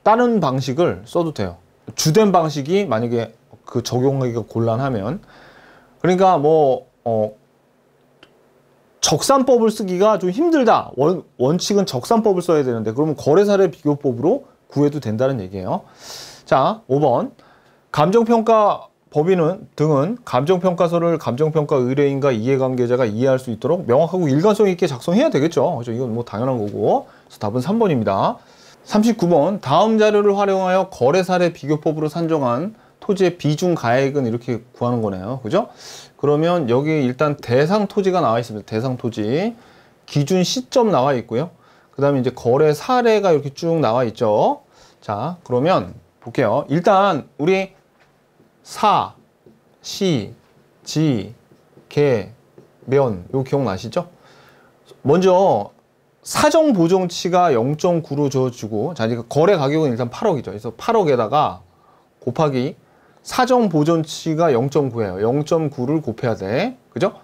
다른 방식을 써도 돼요. 주된 방식이 만약에 그 적용하기가 곤란하면 그러니까 적산법을 쓰기가 좀 힘들다. 원칙은 적산법을 써야 되는데 그러면 거래사례 비교법으로 구해도 된다는 얘기예요. 자, 5번. 감정평가 법인은 등은 감정평가서를 감정평가 의뢰인과 이해관계자가 이해할 수 있도록 명확하고 일관성 있게 작성해야 되겠죠. 그렇죠? 이건 뭐 당연한 거고. 그래서 답은 3번입니다. 39번. 다음 자료를 활용하여 거래사례 비교법으로 산정한 토지의 비중 가액은 이렇게 구하는 거네요. 그죠? 그러면 여기 일단 대상 토지가 나와 있습니다. 대상 토지. 기준 시점 나와 있고요. 그 다음에 이제 거래 사례가 이렇게 쭉 나와 있죠. 자, 그러면 볼게요. 일단 우리 사, 시, 지, 개, 면 이거 기억나시죠? 먼저 사정 보정치가 0.9로 줘주고 자, 이제 거래 가격은 일단 8억이죠. 그래서 8억에다가 곱하기 사정 보존치가 0.9예요. 0.9를 곱해야 돼. 그죠?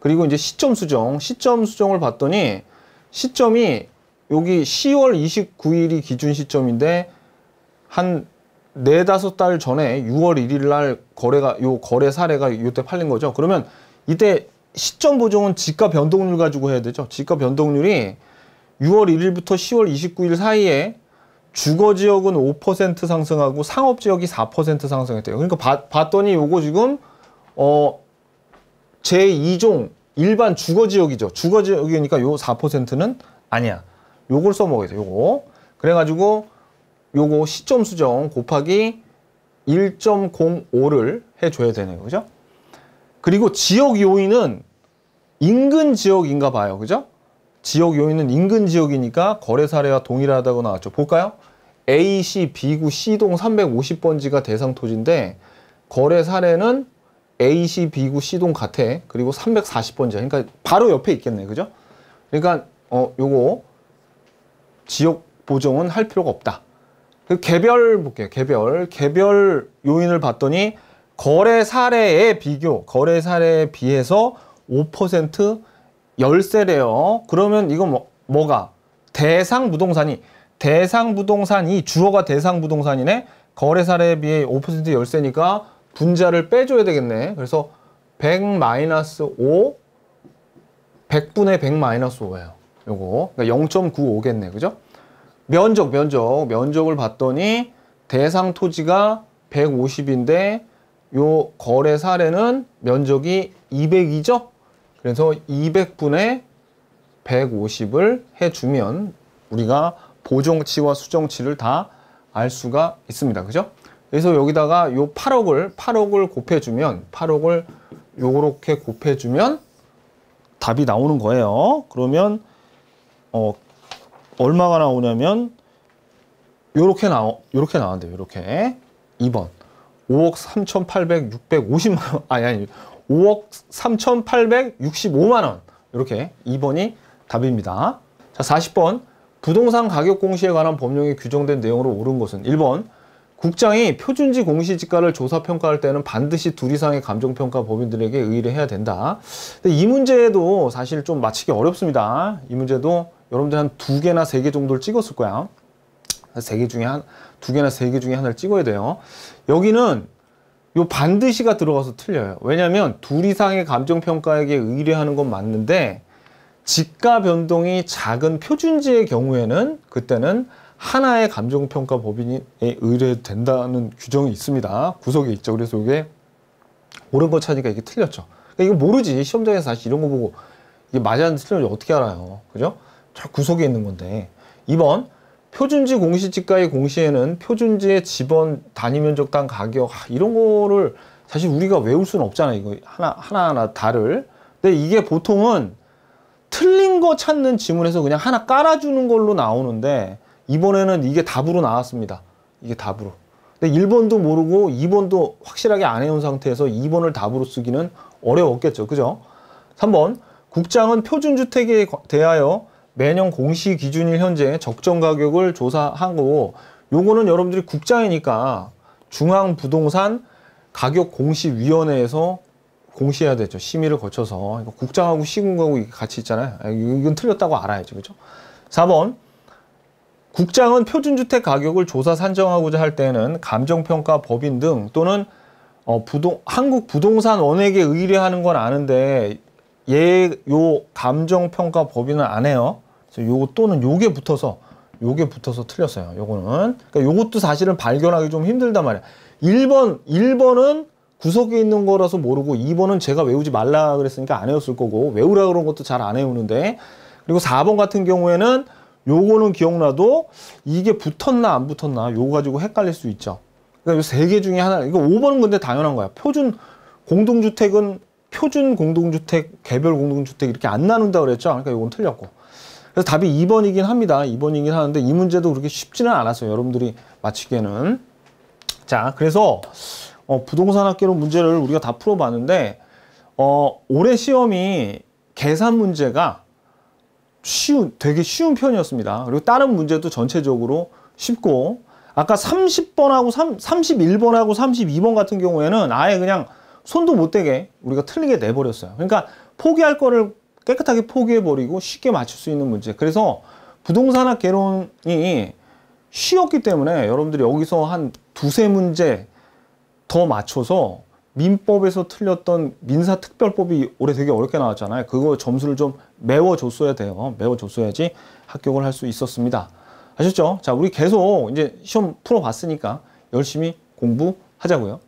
그리고 이제 시점 수정을 봤더니 시점이 여기 10월 29일이 기준 시점인데 한 4-5달 전에 6월 1일 날 거래 사례가 이때 팔린 거죠. 그러면 이때 시점 보정은 지가 변동률 가지고 해야 되죠. 지가 변동률이 6월 1일부터 10월 29일 사이에 주거지역은 5% 상승하고 상업지역이 4% 상승했대요. 그러니까 봤더니 요거 지금 제2종 일반 주거지역이죠. 주거지역이니까 요 4%는 아니야. 요걸 써먹어야 돼. 요거. 그래가지고 요거 시점 수정 곱하기 1.05를 해줘야 되네요. 그죠? 그리고 지역 요인은 인근 지역인가 봐요. 그죠? 지역 요인은 인근 지역이니까 거래 사례와 동일하다고 나왔죠. 볼까요? A시 B구 C동 350번지가 대상 토지인데 거래 사례는 A시 B구 C동 같아. 그리고 340번지야. 그러니까 바로 옆에 있겠네. 그죠? 그러니까 요거 지역 보정은 할 필요가 없다. 그 개별 볼게요. 개별 요인을 봤더니 거래 사례에 비해서 5% 열세래요. 그러면 이건 뭐가? 대상 부동산이 주어가 대상 부동산이네. 거래 사례에 비해 5% 열세니까 분자를 빼줘야 되겠네. 그래서 100-5 100분의 100-5예요. 요거. 그러니까 0.95겠네. 그죠? 면적을 봤더니 대상 토지가 150인데 요 거래 사례는 면적이 200이죠? 그래서 200분의 150을 해주면 우리가 보정치와 수정치를 다 알 수가 있습니다. 그죠? 그래서 여기다가 요 8억을 곱해주면 8억을 요렇게 곱해주면 답이 나오는 거예요. 그러면 얼마가 나오냐면 요렇게 나온대요. 요렇게 2번 5억 3,800, 650만 원 아니 5억 3,865만 원 이렇게 2번이 답입니다. 자 40번 부동산 가격 공시에 관한 법령이 규정된 내용으로 옳은 것은 1번 국장이 표준지 공시지가를 조사평가할 때는 반드시 둘 이상의 감정평가 법인들에게 의뢰해야 된다. 근데 이 문제도 사실 좀 맞히기 어렵습니다. 이 문제도 여러분들 한 2개나 3개 정도를 찍었을 거야. 2개 중에 3개 중에 하나를 찍어야 돼요. 여기는 요 반드시가 들어가서 틀려요. 왜냐하면 둘 이상의 감정평가에게 의뢰하는 건 맞는데 지가 변동이 작은 표준지의 경우에는 그때는 하나의 감정평가 법인에 의뢰된다는 규정이 있습니다. 구석에 있죠. 그래서 이게 옳은 거 찾으니까 이게 틀렸죠. 그러니까 이거 모르지. 시험장에서 사실 이런 거 보고 이게 맞았는지 틀렸는지 어떻게 알아요. 그죠? 저 구석에 있는 건데. 2번 표준지 공시지가의 공시에는 표준지의 지번 단위 면적당 가격 이런 거를 사실 우리가 외울 수는 없잖아요. 이거 하나하나 다를. 근데 이게 보통은 틀린 거 찾는 지문에서 그냥 하나 깔아주는 걸로 나오는데 이번에는 이게 답으로 나왔습니다. 이게 답으로. 근데 1번도 모르고 2번도 확실하게 안 해온 상태에서 2번을 답으로 쓰기는 어려웠겠죠. 그죠? 3번 국장은 표준주택에 대하여 매년 공시 기준일 현재 적정 가격을 조사하고 요거는 여러분들이 국장이니까 중앙부동산 가격공시위원회에서 공시해야 되죠. 심의를 거쳐서. 국장하고 시군하고 같이 있잖아요. 이건 틀렸다고 알아야죠. 그죠? 4번 국장은 표준주택 가격을 조사 산정하고자 할 때는 감정평가 법인 등 또는 한국부동산원에게 의뢰하는 건 아는데 요 감정평가 법인은 안 해요. 그래서 요거 또는 요게 붙어서 틀렸어요. 요거는. 그러니까 요것도 사실은 발견하기 좀 힘들단 말이야. 1번은 구석에 있는 거라서 모르고 2번은 제가 외우지 말라 그랬으니까 안 외웠을 거고 외우라 그런 것도 잘 안 외우는데 그리고 4번 같은 경우에는 요거는 기억나도 이게 붙었나 안 붙었나 요거 가지고 헷갈릴 수 있죠. 그러니까 요 3개 중에 하나. 이거 5번은 근데 당연한 거야. 표준 공동주택은 표준 공동주택, 개별 공동주택 이렇게 안 나눈다 그랬죠. 그러니까 요건 틀렸고. 그래서 답이 2번이긴 합니다. 2번이긴 하는데 이 문제도 그렇게 쉽지는 않았어요. 여러분들이 맞히기에는. 자, 그래서 부동산 학개론 문제를 우리가 다 풀어봤는데 올해 시험이 계산 문제가 되게 쉬운 편이었습니다. 그리고 다른 문제도 전체적으로 쉽고 아까 30번하고 31번하고 32번 같은 경우에는 아예 그냥 손도 못 대게 우리가 틀리게 내버렸어요. 그러니까 포기할 거를 깨끗하게 포기해버리고 쉽게 맞출 수 있는 문제. 그래서 부동산학 개론이 쉬웠기 때문에 여러분들이 여기서 한 2-3문제 더 맞춰서 민법에서 틀렸던 민사특별법이 올해 되게 어렵게 나왔잖아요. 그거 점수를 좀 메워줬어야 돼요. 메워줬어야지 합격을 할 수 있었습니다. 아셨죠? 자, 우리 계속 이제 시험 풀어봤으니까 열심히 공부하자고요.